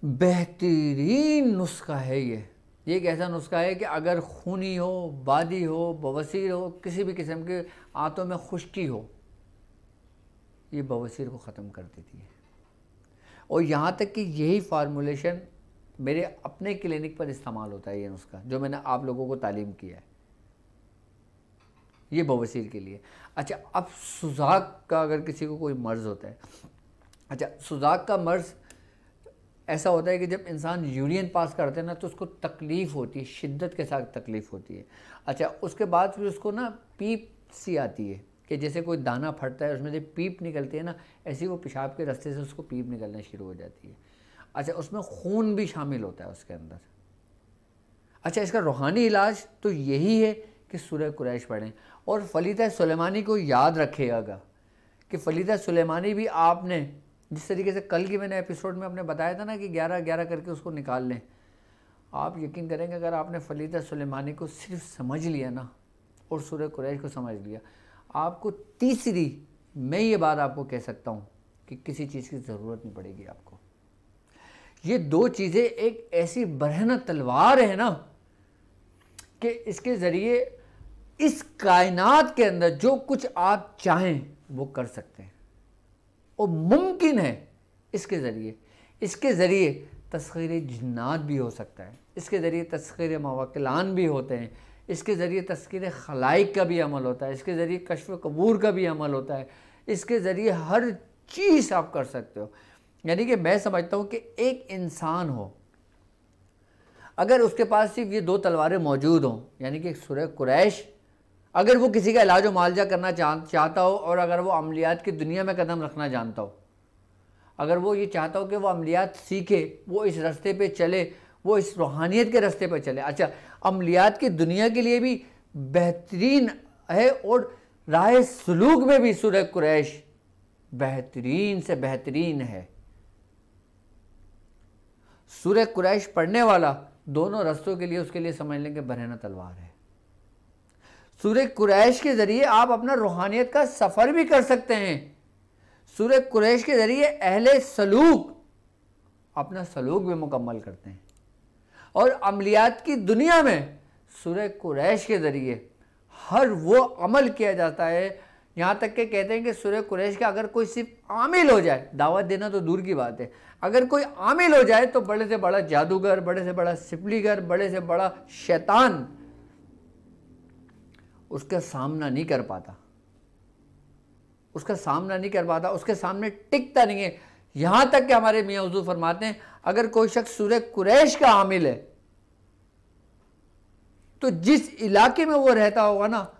बेहतरीन नुस्खा है ये एक ऐसा नुस्खा है कि अगर खूनी हो, बादी हो, बवासीर हो, किसी भी किस्म के आंतों में खुश्की हो, ये बवासीर को ख़त्म कर देती है। और यहाँ तक कि यही फार्मूलेशन मेरे अपने क्लिनिक पर इस्तेमाल होता है, ये नुस्खा जो मैंने आप लोगों को तालीम किया है, ये बवासीर के लिए। अच्छा, अब सुजाक का अगर किसी को कोई मर्ज़ होता है, अच्छा सुजाक का मर्ज़ ऐसा होता है कि जब इंसान यूरिन पास करते हैं ना तो उसको तकलीफ़ होती है, शिद्दत के साथ तकलीफ़ होती है। अच्छा, उसके बाद फिर उसको ना पीप सी आती है कि जैसे कोई दाना फटता है उसमें से पीप निकलती है ना, ऐसी वो पेशाब के रास्ते से उसको पीप निकलना शुरू हो जाती है। अच्छा, उसमें खून भी शामिल होता है उसके अंदर। अच्छा, इसका रूहानी इलाज तो यही है कि सूरह कुरैश पढ़ें और फलीदा सुलेमानी को याद रखिएगा कि फलीदा सुलेमानी भी आपने जिस तरीके से कल की मैंने एपिसोड में आपने बताया था ना कि 11-11 करके उसको निकाल लें। आप यकीन करेंगे अगर आपने फलीदा सुलेमानी को सिर्फ समझ लिया ना और सूरह कुरैश को समझ लिया, आपको तीसरी मैं ये बात आपको कह सकता हूँ कि किसी चीज़ की ज़रूरत नहीं पड़ेगी आपको। ये दो चीज़ें एक ऐसी बरहना तलवार है ना कि इसके ज़रिए इस कायनात के अंदर जो कुछ आप चाहें वो कर सकते हैं और मुमकिन है। इसके ज़रिए तस्खीर जिन्नात भी हो सकता है, इसके ज़रिए तस्खीर मवक्किलान भी होते हैं, इसके ज़रिए तस्कीर खलाइक का भी अमल होता है, इसके ज़रिए कश्फ कबूर का भी अमल होता है, इसके ज़रिए हर चीज़ आप कर सकते हो। यानी कि मैं समझता हूँ कि एक इंसान हो, अगर उसके पास सिर्फ ये 2 तलवारें मौजूद हों, यानी कि सूरह कुरैश, अगर वो किसी का इलाज व मुआलजा करना चाहता हो और अगर वो अमलियात की दुनिया में कदम रखना जानता हो, अगर वो ये चाहता हो कि वो अमलियात सीखे, वो इस रास्ते पे चले, वो इस रूहानियत के रास्ते पे चले। अच्छा, अमलियात की दुनिया के लिए भी बेहतरीन है और राह सलूक में भी सूरह कुरैश बेहतरीन से बेहतरीन है। सूरह कुरैश पढ़ने वाला दोनों रास्तों के लिए उसके लिए समझ लेंगे बरहना तलवार है। सूरह कुरैश के ज़रिए आप अपना रूहानियत का सफ़र भी कर सकते हैं। सूरह कुरैश के ज़रिए अहले सलूक अपना सलूक भी मुकम्मल करते हैं। और अमलियात की दुनिया में सूरह कुरैश के ज़रिए हर वो अमल किया जाता है, यहाँ तक के कहते हैं कि सूरह कुरैश का अगर कोई सिर्फ आमिल हो जाए, दावत देना तो दूर की बात है, अगर कोई आमिल हो जाए तो बड़े से बड़ा जादूगर, बड़े से बड़ा सिपलीगर, बड़े से बड़ा शैतान उसका सामना नहीं कर पाता, उसका सामना नहीं कर पाता, उसके सामने टिकता नहीं है। यहाँ तक कि हमारे मियाँ हुजूर फरमाते हैं अगर कोई शख्स सूरह कुरैश का आमिल है तो जिस इलाके में वो रहता होगा ना,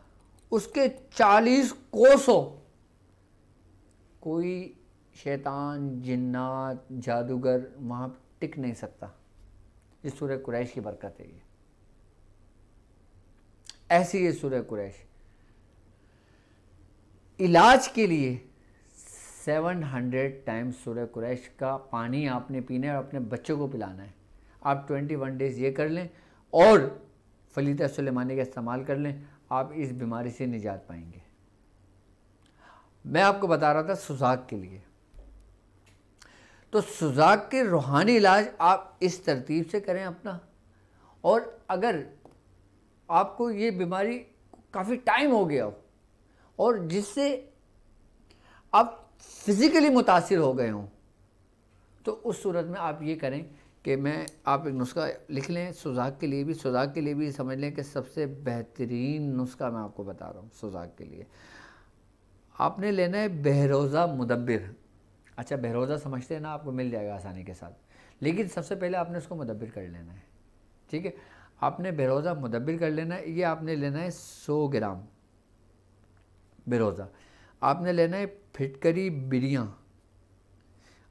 उसके 40 कोसों कोई शैतान, जिन्नात, जादूगर वहाँ टिक नहीं सकता। ये सूरह कुरैश की बरकत है। ये ऐसी है सूरह कुरैश। इलाज के लिए 700 टाइम्स सूरह कुरैश का पानी आपने पीना है और अपने बच्चों को पिलाना है। आप 21 डेज़ ये कर लें और फलीता सुलेमानी का इस्तेमाल कर लें, आप इस बीमारी से निजात पाएंगे। मैं आपको बता रहा था सुजाक के लिए, तो सुजाक के रूहानी इलाज आप इस तरतीब से करें अपना। और अगर आपको ये बीमारी काफ़ी टाइम हो गया हो और जिससे आप फिज़िकली मुतासिर हो गए हों, तो उस सूरत में आप ये करें कि आप एक नुस्खा लिख लें सुजाक के लिए भी। सुजाक के लिए भी समझ लें कि सबसे बेहतरीन नुस्खा मैं आपको बता रहा हूँ। सुजाक के लिए आपने लेना है बहरोज़ा मुदब्बिर। अच्छा, बहरोज़ा समझते हैं ना, आपको मिल जाएगा आसानी के साथ, लेकिन सबसे पहले आपने उसको मुदब्बिर कर लेना है। ठीक है, आपने बहरोज़ा मुदब्बिर कर लेना है। ये आपने लेना है 100 ग्राम बहरोज़ा। आपने लेना है फिटकरी बिरियाँ।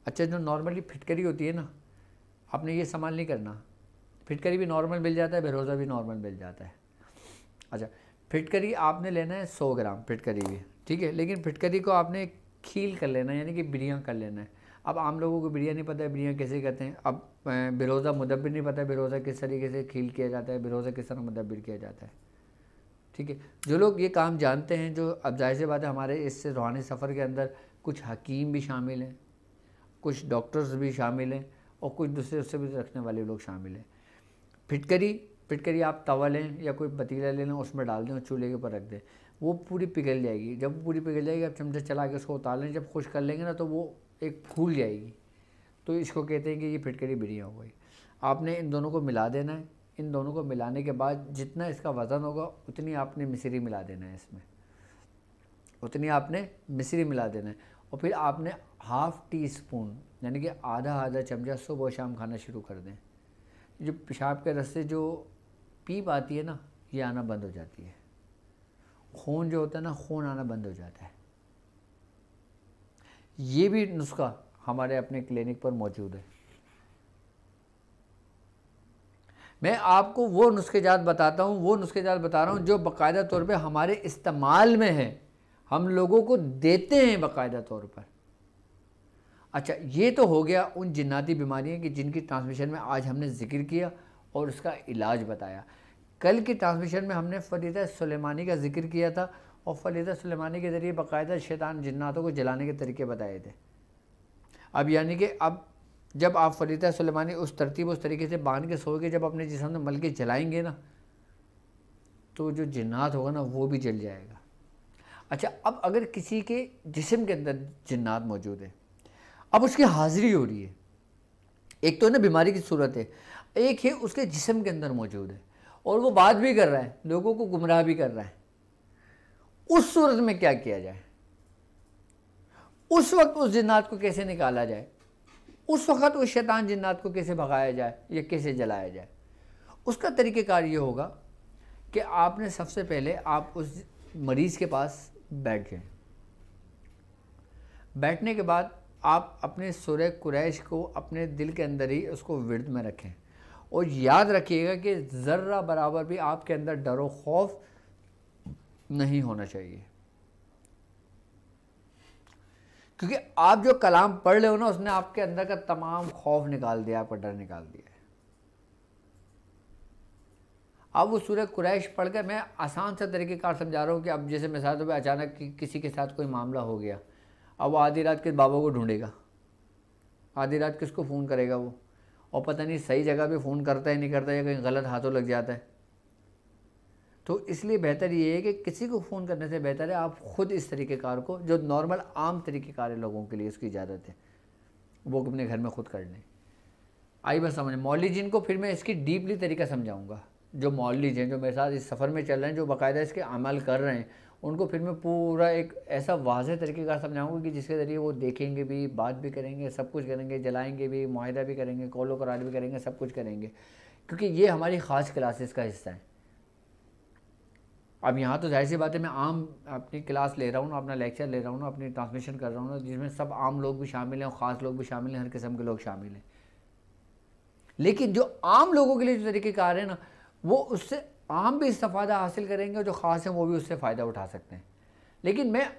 अच्छा, जो नॉर्मली फिटकरी होती है ना, आपने ये सामान नहीं करना। फिटकरी भी नॉर्मल मिल जाता है, बहरोज़ा भी नॉर्मल मिल जाता है। अच्छा, फिटकरी आपने लेना है 100 ग्राम फिटकरी भी, ठीक है, लेकिन फिटकरी को आपने खील कर लेना है, यानी कि बिरियाँ कर लेना है। अब आम लोगों को बिरियाँ नहीं पता है बिरियाँ कैसे करते हैं। अब बहरोज़ा मुदब्बिर नहीं पता है बहरोज़ा किस तरीके से खील किया जाता है, बहरोज़ा किस तरह मुदब्बिर किया जाता है। ठीक है, जो लोग ये काम जानते हैं, जो अब जाहिर सी बात है हमारे इस रूहानी सफ़र के अंदर कुछ हकीम भी शामिल हैं, कुछ डॉक्टर्स भी शामिल हैं और कुछ दूसरे उससे भी रखने वाले लोग शामिल हैं। फिटकरी आप तवा लें या कोई पतीला ले लें, उसमें डाल दें और चूल्हे के ऊपर रख दें, वो पूरी पिघल जाएगी। जब पूरी पिघल जाएगी आप चमचा चला के उसको उतार लें, जब खुश कर लेंगे ना तो वो एक फूल जाएगी। तो इसको कहते हैं कि ये फिटकरी बिरियाँ हो गई। आपने इन दोनों को मिला देना है। इन दोनों को मिलाने के बाद जितना इसका वज़न होगा उतनी आपने मिश्री मिला देना है, इसमें उतनी आपने मिश्री मिला देना है। और फिर आपने ½ टीस्पून यानी कि आधा चमचा सुबह शाम खाना शुरू कर दें। जो पेशाब के रास्ते जो पीप आती है ना, ये आना बंद हो जाती है। खून जो होता है ना, खून आना बंद हो जाता है। ये भी नुस्खा हमारे अपने क्लिनिक पर मौजूद है। मैं आपको वो नुस्खेजात बताता हूँ, वो नुस्खेजात बता रहा हूँ जो बाकायदा तौर पे हमारे इस्तेमाल में है, हम लोगों को देते हैं बाकायदा तौर पर। अच्छा, ये तो हो गया उन जिन्नाती बीमारियाँ कि जिनकी ट्रांसमिशन में आज हमने जिक्र किया और उसका इलाज बताया। कल की ट्रांसमिशन में हमने फलीता सुलेमानी का जिक्र किया था और फलीता सुलेमानी के ज़रिए बाकायदा शैतान जिन्नातों को जलाने के तरीके बताए थे। अब यानी कि अब जब आप फलीता सुलेमानी उस तरीके से बांध के सोओगे, जब अपने जिस्म में मल के जलाएंगे ना, तो जो जिन्नात होगा ना वो भी जल जाएगा। अच्छा, अब अगर किसी के जिस्म के अंदर जिन्नात मौजूद है, अब उसकी हाज़िरी हो रही है, एक तो ना बीमारी की सूरत है, एक है उसके जिस्म के अंदर मौजूद है, और वो बात भी कर रहा है, लोगों को गुमराह भी कर रहा है, उस सूरत में क्या किया जाए, उस वक्त उस जिन्नात को कैसे निकाला जाए, उस वक्त उस शैतान जिन्नात को कैसे भगाया जाए या कैसे जलाया जाए। उसका तरीक़ेकार ये होगा कि आपने सबसे पहले आप उस मरीज़ के पास बैठ जाएं। बैठने के बाद आप अपने सूरह कुरैश को अपने दिल के अंदर ही उसको विर्द में रखें और याद रखिएगा कि ज़र्रा बराबर भी आपके अंदर डर व खौफ नहीं होना चाहिए, क्योंकि आप जो कलाम पढ़ रहे हो ना उसने आपके अंदर का तमाम खौफ निकाल दिया, आपका डर निकाल दिया है। अब वो सूरह कुरैश पढ़कर मैं आसान सा तरीक़ेकार समझा रहा हूँ कि अब जैसे मिसाल तौर पर अचानक किसी के साथ कोई मामला हो गया, अब वो आधी रात किस बाबा को ढूंढेगा, आधी रात किसको फ़ोन करेगा वो, और पता नहीं सही जगह पे फ़ोन करता है नहीं करता है या कहीं गलत हाथों लग जाता है। तो इसलिए बेहतर ये है कि किसी को फ़ोन करने से बेहतर है आप ख़ुद इस तरीक़ेकार को, जो नॉर्मल आम तरीक़ेकार है लोगों के लिए उसकी इजाज़त है, वो अपने घर में ख़ुद कर लें। आई बस समझ मौलवी जिनको फिर मैं इसकी डीपली तरीका समझाऊँगा, जो मौलवी हैं जो मेरे साथ इस सफ़र में चल रहे हैं, जो बाकायदा इसके अमल कर रहे हैं, उनको फिर मैं पूरा एक ऐसा वाज़ेह तरीक़ेकार समझाऊंगा कि जिसके ज़रिए वो देखेंगे भी, बात भी करेंगे, सब कुछ करेंगे, जलाएंगे भी, मुआहिदा भी करेंगे, कौलो करार भी करेंगे, सब कुछ करेंगे, क्योंकि ये हमारी ख़ास क्लासेस का हिस्सा है। अब यहाँ तो जाहिर सी बात है मैं आम अपनी क्लास ले रहा हूँ, अपना लेक्चर ले रहा हूँ, अपनी ट्रांसमिशन कर रहा हूँ, जिसमें सब आम लोग भी शामिल हैं और ख़ास लोग भी शामिल हैं, हर किस्म के लोग शामिल हैं। लेकिन जो आम लोगों के लिए जो तरीक़ेकार है ना, वो उससे आम भी इस्तेफ़ादा हासिल करेंगे और जो ख़ास हैं वो भी उससे फ़ायदा उठा सकते हैं। लेकिन मैं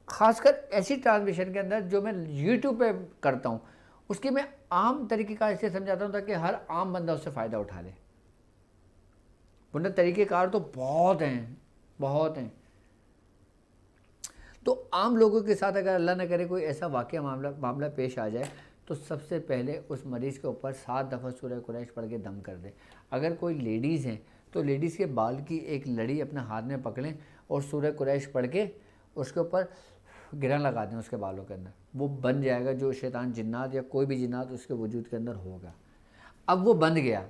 ख़ासकर ऐसी ट्रांसमिशन के अंदर जो मैं यूट्यूब पे करता हूँ उसकी मैं आम तरीक़ेकार इससे समझाता हूँ ताकि हर आम बंदा उससे फ़ायदा उठा ले, वरना तरीक़ेकार तो बहुत हैं, बहुत हैं। तो आम लोगों के साथ अगर अल्लाह न करे कोई ऐसा वाक़या मामला पेश आ जाए तो सबसे पहले उस मरीज़ के ऊपर 7 दफ़ा सूरह कुरैश पढ़ के दम कर दें। अगर कोई लेडीज़ हैं तो लेडीज़ के बाल की एक लड़ी अपने हाथ में पकड़ें और सूरह कुरैश पढ़ के उसके ऊपर गिरन लगा दें उसके बालों के अंदर, वो बन जाएगा जो शैतान जिन्नात या कोई भी जिन्नात उसके वजूद के अंदर होगा। अब वो बंध गया,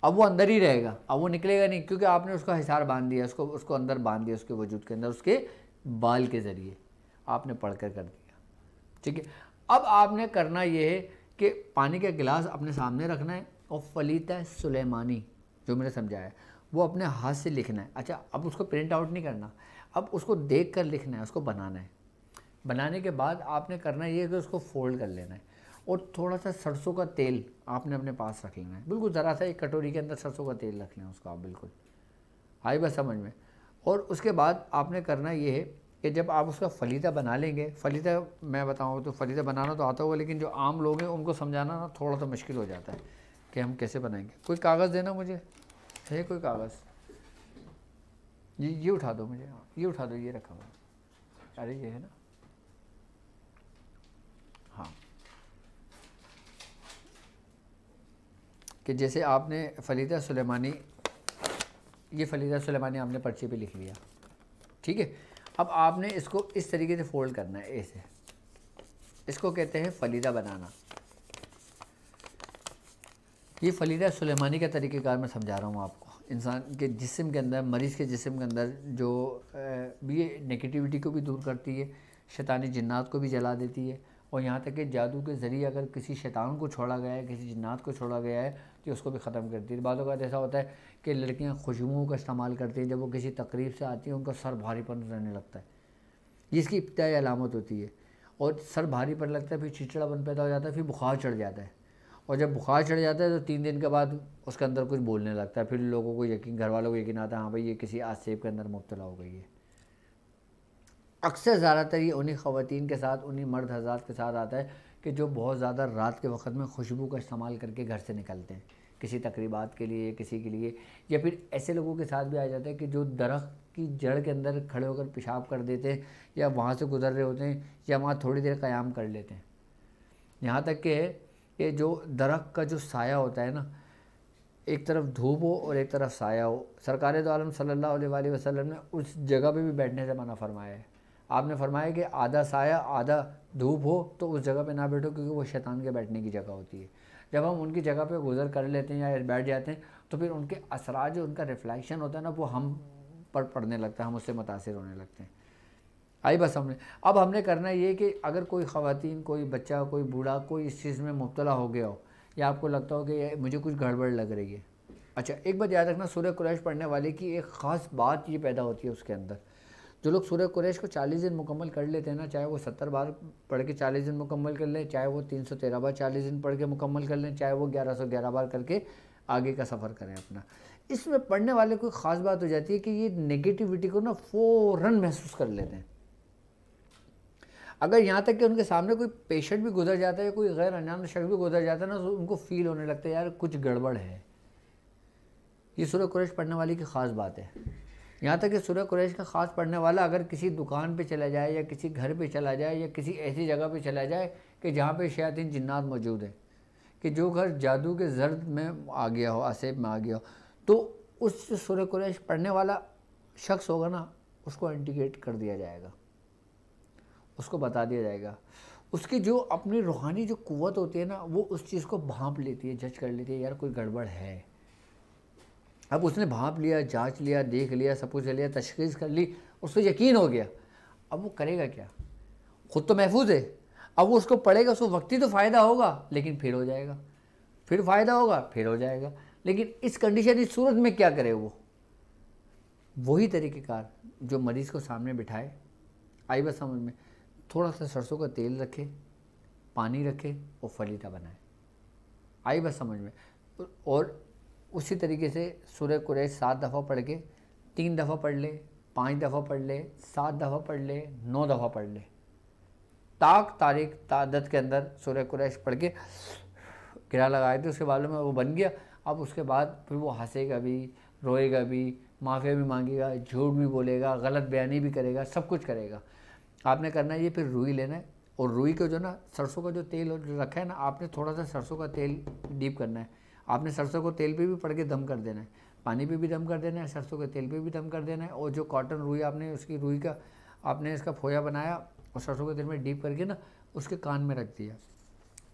अब वो अंदर ही रहेगा, अब वो निकलेगा नहीं, क्योंकि आपने उसका हिसार बांध दिया, उसको अंदर बांध दिया उसके वजूद के अंदर, उसके बाल के ज़रिए आपने पढ़ कर दिया। ठीक है, अब आपने करना ये है कि पानी का गिलास अपने सामने रखना है और फलीता सुलेमानी जो मैंने समझाया वो अपने हाथ से लिखना है। अच्छा, अब उसको प्रिंट आउट नहीं करना, अब उसको देख कर लिखना है, उसको बनाना है। बनाने के बाद आपने करना ये है कि उसको फोल्ड कर लेना है और थोड़ा सा सरसों का तेल आपने अपने पास रख लेना है, बिल्कुल ज़रा सा एक कटोरी के अंदर सरसों का तेल रख लेना उसको आप, बिल्कुल आई बस समझ में। और उसके बाद आपने करना ये है कि जब आप उसका फलीता बना लेंगे, फलीता मैं बताऊँ तो फलीता बनाना तो आता होगा, लेकिन जो आम लोग हैं उनको समझाना ना थोड़ा सा मुश्किल हो जाता है कि हम कैसे बनाएंगे। कोई कागज़ देना मुझे, है कोई कागज़? ये उठा दो मुझे, ये उठा दो, ये रखा हुआ, अरे ये है ना, हाँ, कि जैसे आपने फलीता सुलेमानी, ये फलीता सुलेमानी आपने पर्चे पे लिख लिया, ठीक है। अब आपने इसको इस तरीके से फोल्ड करना है ऐसे, इसको कहते हैं फलीदा बनाना। ये फलीदा सुलेमानी का तरीक़ेकार मैं समझा रहा हूँ आपको। इंसान के जिस्म के अंदर, मरीज़ के जिस्म के अंदर जो ये नेगेटिविटी को भी दूर करती है, शैतानी जिन्नात को भी जला देती है, और यहाँ तक कि जादू के ज़रिए अगर किसी शैतान को छोड़ा गया है, किसी जिन्नात को छोड़ा गया है तो उसको भी ख़त्म करती है। बातों का ऐसा होता है कि लड़कियाँ खुशबुओं का इस्तेमाल करती हैं, जब वो किसी तकरीब से आती हैं उनका सर भारीपन रहने लगता है, ये इसकी इब्तिदाई अलामत होती है। और सर भारीपन लगता है, फिर चिड़चिड़ापन पैदा हो जाता है, फिर बुखार चढ़ जाता है, और जब बुखार चढ़ जाता है तो 3 दिन के बाद उसके अंदर कुछ बोलने लगता है, फिर लोगों को यकीन, घर वालों को यकीन आता है हाँ भाई ये किसी आसेब के अंदर मुब्तला हो गई है। अक्सर ज़्यादातर ये उन्हीं ख़वातीन के साथ, उन्हीं मर्द हज़रात के साथ आता है कि जो बहुत ज़्यादा रात के वक्त में खुशबू का इस्तेमाल करके घर से निकलते हैं किसी तकरीबात के लिए, किसी के लिए, या फिर ऐसे लोगों के साथ भी आ जाता है कि जो दरख्त की जड़ के अंदर खड़े होकर पेशाब कर देते हैं, या वहाँ से गुजर रहे होते हैं, या वहाँ थोड़ी देर क़याम कर लेते हैं। यहाँ तक कि जो दरख्त का जो साया होता है ना, एक तरफ धूप हो और एक तरफ साया हो, सरकार दो आलम सल्लल्लाहु अलैहि वसल्लम ने उस जगह पे भी बैठने से मना फरमाया है। आपने फरमाया कि आधा साया आधा धूप हो तो उस जगह पे ना बैठो, क्योंकि वो शैतान के बैठने की जगह होती है। जब हम उनकी जगह पे गुज़र कर लेते हैं या बैठ जाते हैं तो फिर उनके असरार जो उनका रिफ्लेक्शन होता है ना वो हम पर पड़ने लगता है, हम उससे मुतासिर होने लगते हैं। आई बस अब हमने करना ये कि अगर कोई ख़वातीन, कोई बच्चा, कोई बूढ़ा कोई इस चीज़ में मुब्तला हो गया हो या आपको लगता हो कि मुझे कुछ गड़बड़ लग रही है, अच्छा एक बात याद रखना, सूरह कुरैश पढ़ने वाले की एक ख़ास बात ये पैदा होती है उसके अंदर। जो लोग सूरह कुरैश को 40 दिन मुकम्मल कर लेते हैं ना, चाहे वो 70 बार पढ़ के 40 दिन मुकम्मल कर लें, चाहे वो 313 बार 40 दिन पढ़ के मुकम्मल कर लें, चाहे वो 1111 बार करके आगे का सफ़र करें अपना, इसमें पढ़ने वाले को ख़ास बात हो जाती है कि ये नेगेटिविटी को ना फ़ौरन महसूस कर लेते हैं। अगर यहाँ तक कि उनके सामने कोई पेशेंट भी गुजर जाता है, कोई गैर अनजान शख्स भी गुजर जाता है ना, तो उनको फील होने लगता है यार कुछ गड़बड़ है। ये सूरह कुरैश पढ़ने वाली की ख़ास बात है। यहाँ तक कि सूरह कुरैश का ख़ास पढ़ने वाला अगर किसी दुकान पे चला जाए या किसी घर पे चला जाए या किसी ऐसी जगह पे चला जाए कि जहाँ पे शयातीन जिन्नात मौजूद है, कि जो घर जादू के जर्द में आ गया हो, असेब में आ गया हो, तो उस सूरह कुरैश पढ़ने वाला शख्स होगा ना, उसको इंडिकेट कर दिया जाएगा, उसको बता दिया जाएगा। उसकी जो अपनी रूहानी जो कुव्वत होती है ना, वो उस चीज़ को भांप लेती है, जज कर लेती है यार कोई गड़बड़ है। अब उसने भांप लिया, जांच लिया, देख लिया, सब कुछ लिया, तशख़ीस कर ली, उसको यकीन हो गया। अब वो करेगा क्या, ख़ुद तो महफूज है, अब वो उसको पढ़ेगा, उसको वक्ती तो फ़ायदा होगा लेकिन फिर हो जाएगा, फिर फ़ायदा होगा, फिर हो जाएगा। लेकिन इस कंडीशन, इस सूरत में क्या करे वो, वही तरीक़ेकार जो मरीज़ को सामने बिठाए, आई बस समझ में, थोड़ा सा सरसों का तेल रखे, पानी रखे और फलीता बनाए, आई बस समझ में। और उसी तरीके से सूरह कुरैश 7 दफ़ा पढ़ के 3 दफ़ा पढ़ ले, 5 दफ़ा पढ़ ले, 7 दफ़ा पढ़ ले, 9 दफ़ा पढ़ ले, तारीख तादत के अंदर सूरह कुरैश पढ़ के गिरा लगाए थे उसके बालों में, वो बन गया। अब उसके बाद फिर वो हंसेगा भी, रोएगा भी, माफ़ी भी मांगेगा, झूठ भी बोलेगा, गलत बयानी भी करेगा, सब कुछ करेगा। आपने करना है ये, फिर रुई लेना है और रुई को जो ना सरसों का जो तेल रखा है ना, आपने थोड़ा सा सरसों का तेल डीप करना है। आपने सरसों को तेल पे भी पड़ के दम कर देना है, पानी पे भी दम कर देना है, सरसों के तेल पे भी दम कर देना है। और जो कॉटन रुई आपने उसकी रुई का आपने इसका फोया बनाया और सरसों के तेल में डीप करके ना उसके कान में रख दिया,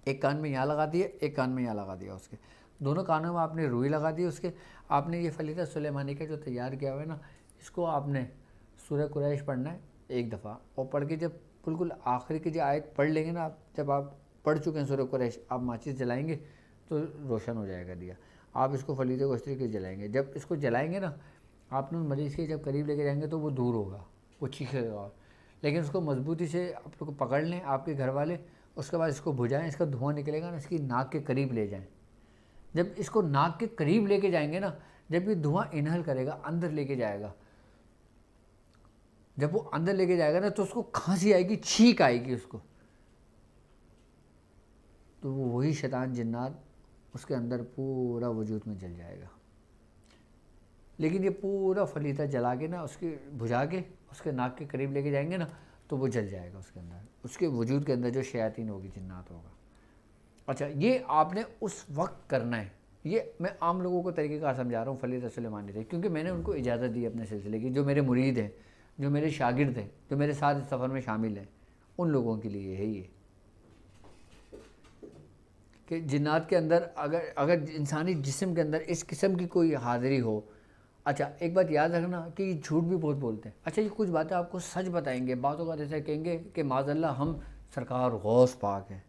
एक कान में यहाँ लगा दिया, एक कान में यहाँ लगा दिया, उसके दोनों कानों में आपने रुई लगा दी। उसके आपने ये फलीता सुलेमानी का जो तैयार किया हुआ है ना, इसको आपने सूरह कुरैश पढ़ना है 1 दफ़ा, और पढ़ के जब बिल्कुल आखिरी की जो आयत पढ़ लेंगे ना, जब आप पढ़ चुके हैं सूरह कुरैश, आप माचिस जलाएंगे तो रोशन हो जाएगा दिया। आप इसको फलीते को इस तरीके से जलाएंगे, जब इसको जलाएंगे ना, आपने उन मरीज़ के जब करीब लेके जाएंगे तो वो दूर होगा, वो चीखेगा, लेकिन उसको मजबूती से आप लोग पकड़ लें आपके घर वाले, उसके बाद इसको बुझाएं, इसका धुआं निकलेगा ना, इसकी नाक के करीब ले जाएं। जब इसको नाक के करीब लेके जाएंगे ना, जब ये धुआं इनहल करेगा, अंदर लेके जाएगा, जब वो अंदर लेके जाएगा ना, तो उसको खांसी आएगी, छींक आएगी उसको, तो वो वही शैतान जिन्नात उसके अंदर पूरा वजूद में जल जाएगा। लेकिन ये पूरा फलीता जला के ना, उसके बुझा के उसके नाक के करीब लेके जाएंगे ना, तो वो जल जाएगा उसके अंदर, उसके वजूद के अंदर जो शयातीन होगी, जिन्नात होगा। अच्छा, ये आपने उस वक्त करना है। ये मैं आम लोगों को तरीक़ेकार समझा रहा हूँ फलीता सुलेमानी से, क्योंकि मैंने उनको इजाज़त दी अपने सिलसिले की, जो मेरे मुरीद हैं, जो मेरे शागिर्द हैं, जो मेरे साथ इस सफ़र में शामिल हैं, उन लोगों के लिए है ये कि जिन्नात के अंदर अगर इंसानी जिस्म के अंदर इस किस्म की कोई हाज़िरी हो। अच्छा, एक बात याद रखना कि ये झूठ भी बहुत बोलते हैं। अच्छा, ये कुछ बातें आपको सच बताएंगे, बातों का जैसे कहेंगे कि माज़अल्लाह हम सरकार गौस पाक हैं,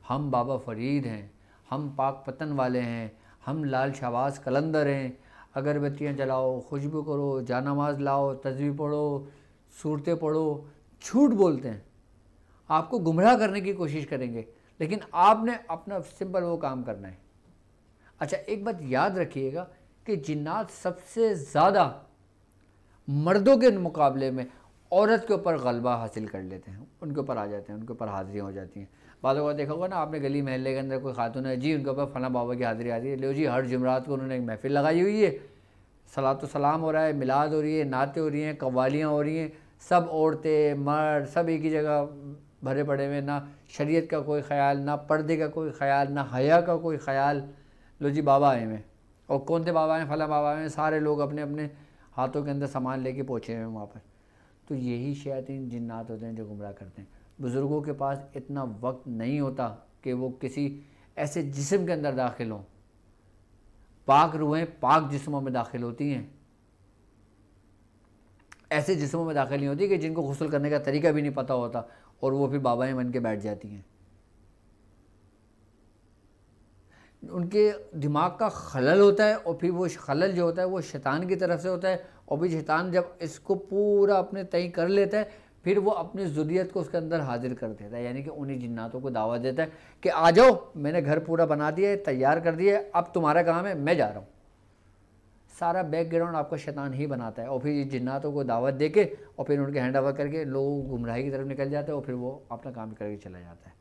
हम बाबा फ़रीद हैं, हम पाक पतन वाले हैं, हम लाल शहबाज कलंदर हैं, अगरबत्तियाँ जलाओ, खुशबू करो, जानमाज लाओ, तस्बीह पढ़ो, सूरतें पढ़ो। झूठ बोलते हैं, आपको गुमराह करने की कोशिश करेंगे, लेकिन आपने अपना सिंपल वो काम करना है। अच्छा, एक बात याद रखिएगा कि जिन्नात सबसे ज़्यादा मर्दों के मुकाबले में औरत के ऊपर गलबा हासिल कर लेते हैं, उनके ऊपर आ जाते हैं, उनके ऊपर हाज़िरियाँ हो जाती हैं। बातों का देखा होगा ना आपने, गली महल्ले के अंदर कोई खातून है जी, उनके ऊपर फला बाबा की हाज़िरी आती है, लो जी हर जुमरात को उन्होंने एक महफिल लगाई हुई है, सलातो सलाम हो रहा है, मिलाद हो रही है, नातें हो रही हैं, कव्वालियाँ हो रही हैं, सब औरतें मर्द सब एक ही जगह भरे पड़े हुए, ना शरीयत का कोई ख़याल, ना पर्दे का कोई ख़याल, ना हया का कोई ख़याल। लो जी बाबा आए हैं, और कौन से बाबा हैं, फला बाबा हैं, सारे लोग अपने अपने हाथों के अंदर सामान लेके पहुँचे हुए हैं वहाँ पर। तो यही शयातीन जिन्नात होते हैं जो गुमराह करते हैं। बुज़ुर्गों के पास इतना वक्त नहीं होता कि वो किसी ऐसे जिस्म के अंदर दाखिल हों, पाक रूहें पाक जिस्मों में दाखिल होती हैं, ऐसे जिस्मों में दाखिल नहीं होती कि जिनको गुस्ल करने का तरीका भी नहीं पता होता और वो फिर बाबाएं बन के बैठ जाती हैं। उनके दिमाग का खलल होता है और फिर वो खलल जो होता है वो शैतान की तरफ से होता है, और फिर शैतान जब इसको पूरा अपने तय कर लेता है फिर वो अपनी ज़ुर्रियत को उसके अंदर हाजिर कर देता है, यानी कि उन्हीं जिन्नातों को दावत देता है कि आ जाओ, मैंने घर पूरा बना दिया है, तैयार कर दिया है, अब तुम्हारा काम है, मैं जा रहा हूँ। सारा बैकग्राउंड आपका शैतान ही बनाता है, और फिर जिन्नातों को दावत दे के और फिर उनके हैंड ओवर करके लोग गुमराही की तरफ निकल जाते हैं और फिर वो अपना काम करके चला जाता है।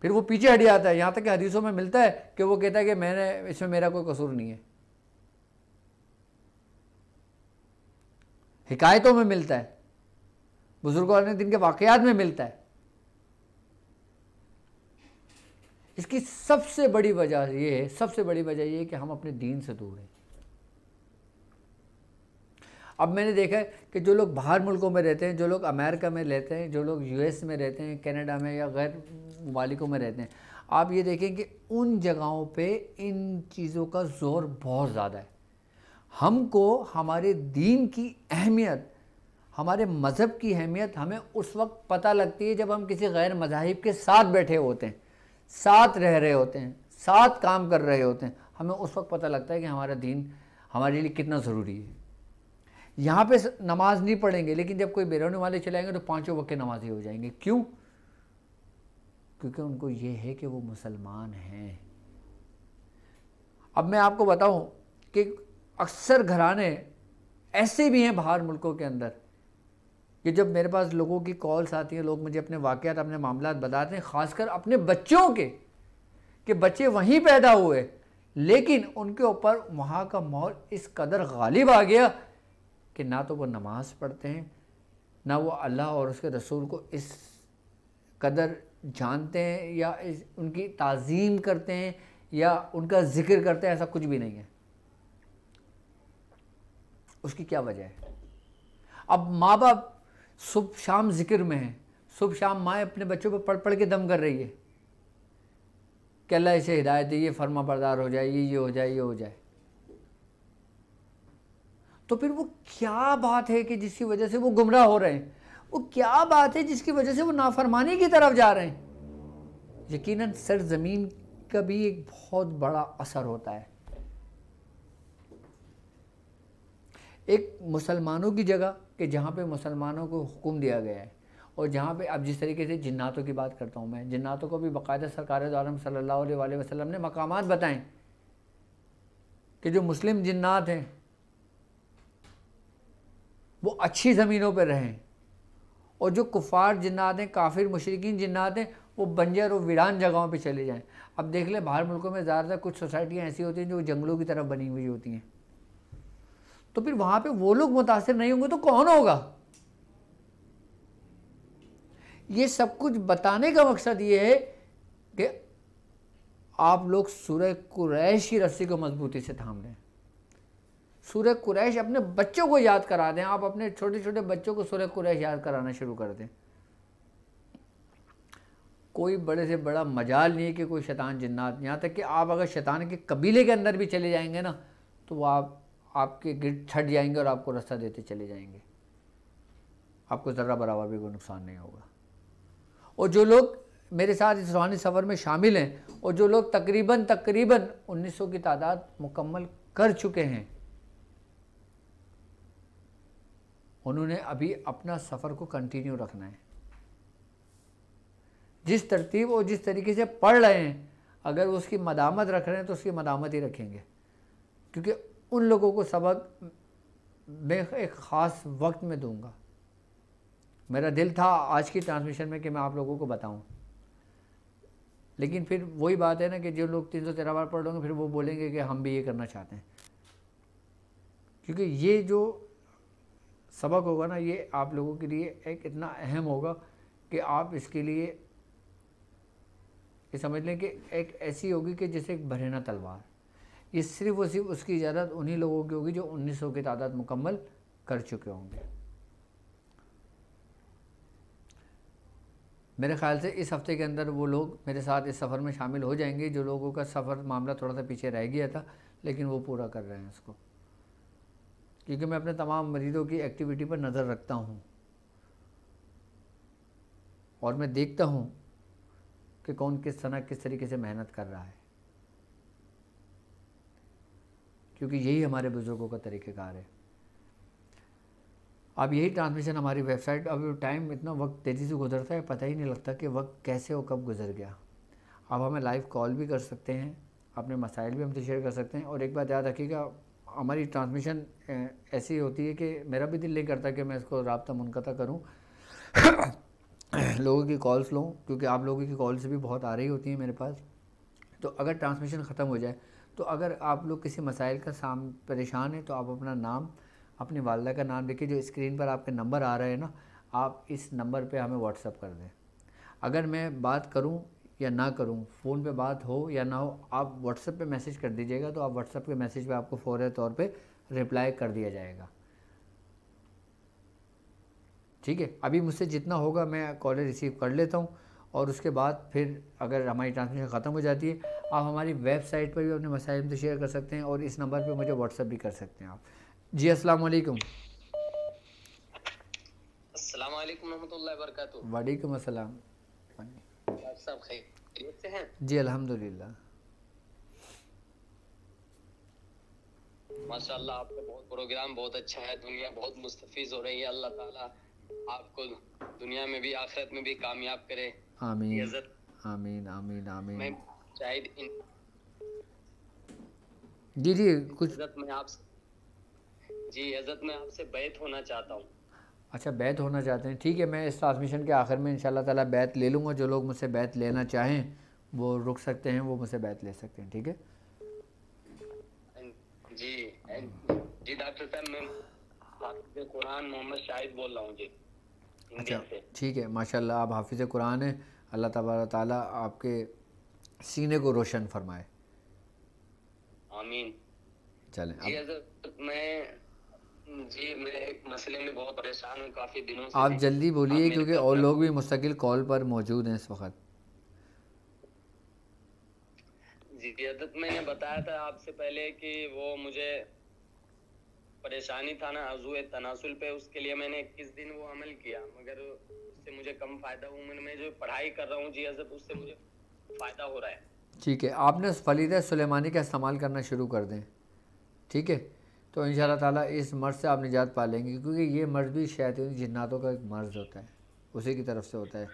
फिर वो पीछे हट जाता है, यहाँ तक कि हदीसों में मिलता है कि वो कहता है कि मैंने इसमें मेरा कोई कसूर नहीं है। हिकायतों में मिलता है, बुजुर्गों ने दिन के वाकयात में मिलता है। इसकी सबसे बड़ी वजह ये है, सबसे बड़ी वजह ये है कि हम अपने दीन से दूर हैं। अब मैंने देखा है कि जो लोग बाहर मुल्कों में रहते हैं, जो लोग अमेरिका में रहते हैं, जो लोग यूएस में रहते हैं, कनाडा में या गैर ममालिकों में रहते हैं, आप ये देखें कि उन जगहों पे इन चीज़ों का ज़ोर बहुत ज़्यादा है। हमको हमारे दीन की अहमियत, हमारे मज़हब की अहमियत हमें उस वक्त पता लगती है जब हम किसी गैर मज़ाहिब के साथ बैठे होते हैं, साथ रह रहे होते हैं, साथ काम कर रहे होते हैं। हमें उस वक्त पता लगता है कि हमारा दीन हमारे लिए कितना ज़रूरी है। यहाँ पे नमाज नहीं पढ़ेंगे, लेकिन जब कोई बेरोने वाले चलाएंगे तो पाँचों वक्त के नमाजी हो जाएंगे। क्यों? क्योंकि उनको ये है कि वो मुसलमान हैं। अब मैं आपको बताऊं कि अक्सर घराने ऐसे भी हैं बाहर मुल्कों के अंदर कि जब मेरे पास लोगों की कॉल्स आती हैं, लोग मुझे अपने वाक़यात, अपने मामलात बताते हैं, ख़ासकर अपने बच्चों के, कि बच्चे वहीं पैदा हुए लेकिन उनके ऊपर वहाँ का माहौल इस कदर गालिब आ गया कि ना तो वो नमाज पढ़ते हैं, ना वो अल्लाह और उसके रसूल को इस कदर जानते हैं या उनकी ताज़ीम करते हैं या उनका ज़िक्र करते हैं। ऐसा कुछ भी नहीं है। उसकी क्या वजह है? अब माँ बाप सुबह शाम ज़िक्र में हैं, सुबह शाम माँ अपने बच्चों पर पढ़ पढ़ के दम कर रही है कि अल्लाह इसे हिदायत दे, ये फर्मा बरदार हो जाए, ये हो जाए, ये हो जाए। तो फिर वो क्या बात है कि जिसकी वजह से वो गुमराह हो रहे हैं? वो क्या बात है जिसकी वजह से वो नाफरमानी की तरफ जा रहे हैं? यकीनन सरजमीन का भी एक बहुत बड़ा असर होता है। एक मुसलमानों की जगह कि जहाँ पे मुसलमानों को हुक्म दिया गया है, और जहाँ पे अब जिस तरीके से जिन्नातों की बात करता हूँ मैं, जिन्नातों को भी बाकायदा सरकार दो आलम सल्लल्लाहु अलैहि वसल्लम ने मकामात बताएं कि जो मुस्लिम जिन्नात हैं वो अच्छी ज़मीनों पर रहें, और जो कुफ़ार जिन्नात हैं, काफिर मुशरिकीन जिन्नात हैं, वो बंजर और वीरान जगहों पे चले जाएं। अब देख ले, बाहर मुल्कों में ज़्यादातर कुछ सोसाइटियाँ ऐसी होती हैं जो जंगलों की तरफ बनी हुई होती हैं, तो फिर वहाँ पे वो लोग मुतासिर नहीं होंगे तो कौन होगा? ये सब कुछ बताने का मकसद ये है कि आप लोग सूरह कुरैश की रस्सी को मजबूती से थाम लें। सूरह कुरैश अपने बच्चों को याद करा दें। आप अपने छोटे छोटे बच्चों को सूरह कुरैश याद कराना शुरू कर दें। कोई बड़े से बड़ा मजाल नहीं है कि कोई शैतान जिन्नात, यहाँ तक कि आप अगर शैतान के कबीले के अंदर भी चले जाएंगे ना तो वो आपके गिर्द छट जाएंगे और आपको रास्ता देते चले जाएंगे, आपको ज़र्रा बराबर भी कोई नुकसान नहीं होगा। और जो लोग मेरे साथ इस रूहानी सफ़र में शामिल हैं और जो लोग तकरीबन 1900 की तादाद मुकम्मल कर चुके हैं, उन्होंने अभी अपना सफ़र को कंटिन्यू रखना है। जिस तरतीब और जिस तरीके से पढ़ रहे हैं, अगर वो उसकी मदामत रख रहे हैं तो उसकी मदामत ही रखेंगे, क्योंकि उन लोगों को सबक मैं एक ख़ास वक्त में दूंगा। मेरा दिल था आज की ट्रांसमिशन में कि मैं आप लोगों को बताऊं, लेकिन फिर वही बात है ना कि जो लोग 313 बार पढ़ लेंगे फिर वो बोलेंगे कि हम भी ये करना चाहते हैं, क्योंकि ये जो सबक होगा ना ये आप लोगों के लिए एक इतना अहम होगा कि आप इसके लिए ये समझ लें कि एक ऐसी होगी कि जैसे एक बरहना तलवार। ये सिर्फ और सिर्फ उसकी इजाज़त उन्हीं लोगों की होगी जो 1900 की तादाद मुकम्मल कर चुके होंगे। मेरे ख़्याल से इस हफ़्ते के अंदर वो लोग मेरे साथ इस सफ़र में शामिल हो जाएंगे। जो लोगों का सफ़र मामला थोड़ा सा पीछे रह गया था लेकिन वो पूरा कर रहे हैं उसको, क्योंकि मैं अपने तमाम मरीज़ों की एक्टिविटी पर नज़र रखता हूँ और मैं देखता हूँ कि कौन किस तरीके से मेहनत कर रहा है, क्योंकि यही हमारे बुज़ुर्गों का तरीक़ेकार है। अब यही ट्रांसमिशन हमारी वेबसाइट, अब टाइम इतना वक्त तेज़ी से गुजरता है, पता ही नहीं लगता कि वक्त कैसे और कब गुजर गया। अब हमें लाइव कॉल भी कर सकते हैं, अपने मसाइल भी हमसे शेयर कर सकते हैं। और एक बात याद रखिएगा, हमारी ट्रांसमिशन ऐसी होती है कि मेरा भी दिल नहीं करता कि मैं इसको राब्ता मुनक़ता करूं, लोगों की कॉल्स लूँ, क्योंकि आप लोगों की कॉल्स भी बहुत आ रही होती हैं मेरे पास। तो अगर ट्रांसमिशन ख़त्म हो जाए, तो अगर आप लोग किसी मसाइल का परेशान हैं, तो आप अपना नाम, अपनी वालदा का नाम लिखिए, जो स्क्रीन पर आपके नंबर आ रहे हैं ना, आप इस नंबर पे हमें व्हाट्सअप कर दें। अगर मैं बात करूं या ना करूं, फ़ोन पे बात हो या ना हो, आप व्हाट्सएप पे मैसेज कर दीजिएगा, तो आप व्हाट्सएप के मैसेज पे आपको फ़ौरी तौर पे रिप्लाई कर दिया जाएगा। ठीक है, अभी मुझसे जितना होगा मैं कॉल रिसीव कर लेता हूँ, और उसके बाद फिर अगर हमारी ट्रांसमिशन ख़त्म हो जाती है, आप हमारी वेबसाइट पर भी अपने मसाइल हमसे शेयर कर सकते हैं, और इस नंबर पर मुझे व्हाट्सएप भी कर सकते हैं आप। जी अस्सलाम वालेकुम। अस्सलाम वालेकुम रहमतुल्लाहि व बरकातुहू। वालेकुम अस्सलाम। आप सब खैरियत से हैं? जी अल्हम्दुलिल्लाह। माशाअल्लाह, आपका बहुत प्रोग्राम बहुत अच्छा है, दुनिया बहुत मुस्तफीज हो रही है। अल्लाह ताला आपको दुनिया में भी आखिरत में भी कामयाब करे। आमीन इज्जत आमीन आमीन आमीन। मैं शायद जी जी कुछ इज्जत में आपसे बैत होना चाहता हूँ। अच्छा, बैत होना चाहते हैं, ठीक है। मैं इस ट्रांसमिशन के आखिर में इंशाल्लाह ताला बैत ले लूँगा। जो लोग मुझसे बैत लेना चाहें वो रुक सकते हैं, वो मुझसे बैत ले सकते हैं, ठीक है। जी जी डॉक्टर साहब, मैं हाफिज़ कुरान मोहम्मद शाहिद बोल रहा हूँ जी, इंडिया अच्छा से। ठीक है, माशाल्लाह आप हाफिज़ कुरान हैं। अल्लाह तबारक ताला आपके सीने को रोशन फरमाए। आमीन। चलें जी मैं एक मसले में बहुत परेशान हूँ काफ़ी दिनों से। आप जल्दी बोलिए, क्योंकि और प्रोग्राम लोग भी मुस्तकिल कॉल पर मौजूद हैं इस वक्त। जी हजरत, मैंने बताया था आपसे पहले कि वो मुझे परेशानी था ना अज़ुए तनासुल पे, उसके लिए मैंने 21 दिन वो अमल किया, मगर उससे मुझे कम फ़ायदा हुआ। मैं जो पढ़ाई कर रहा हूँ जी हजरत, उससे मुझे फ़ायदा हो रहा है। ठीक है, आपने फलीदा सुलेमानी का इस्तेमाल करना शुरू कर दें, ठीक है, तो इंशाअल्लाह ताला इस मर्ज़ से आप निजात पा लेंगे, क्योंकि ये मर्ज़ भी शैतानी जिन्नातों का एक मर्ज़ होता है, उसी की तरफ से होता है।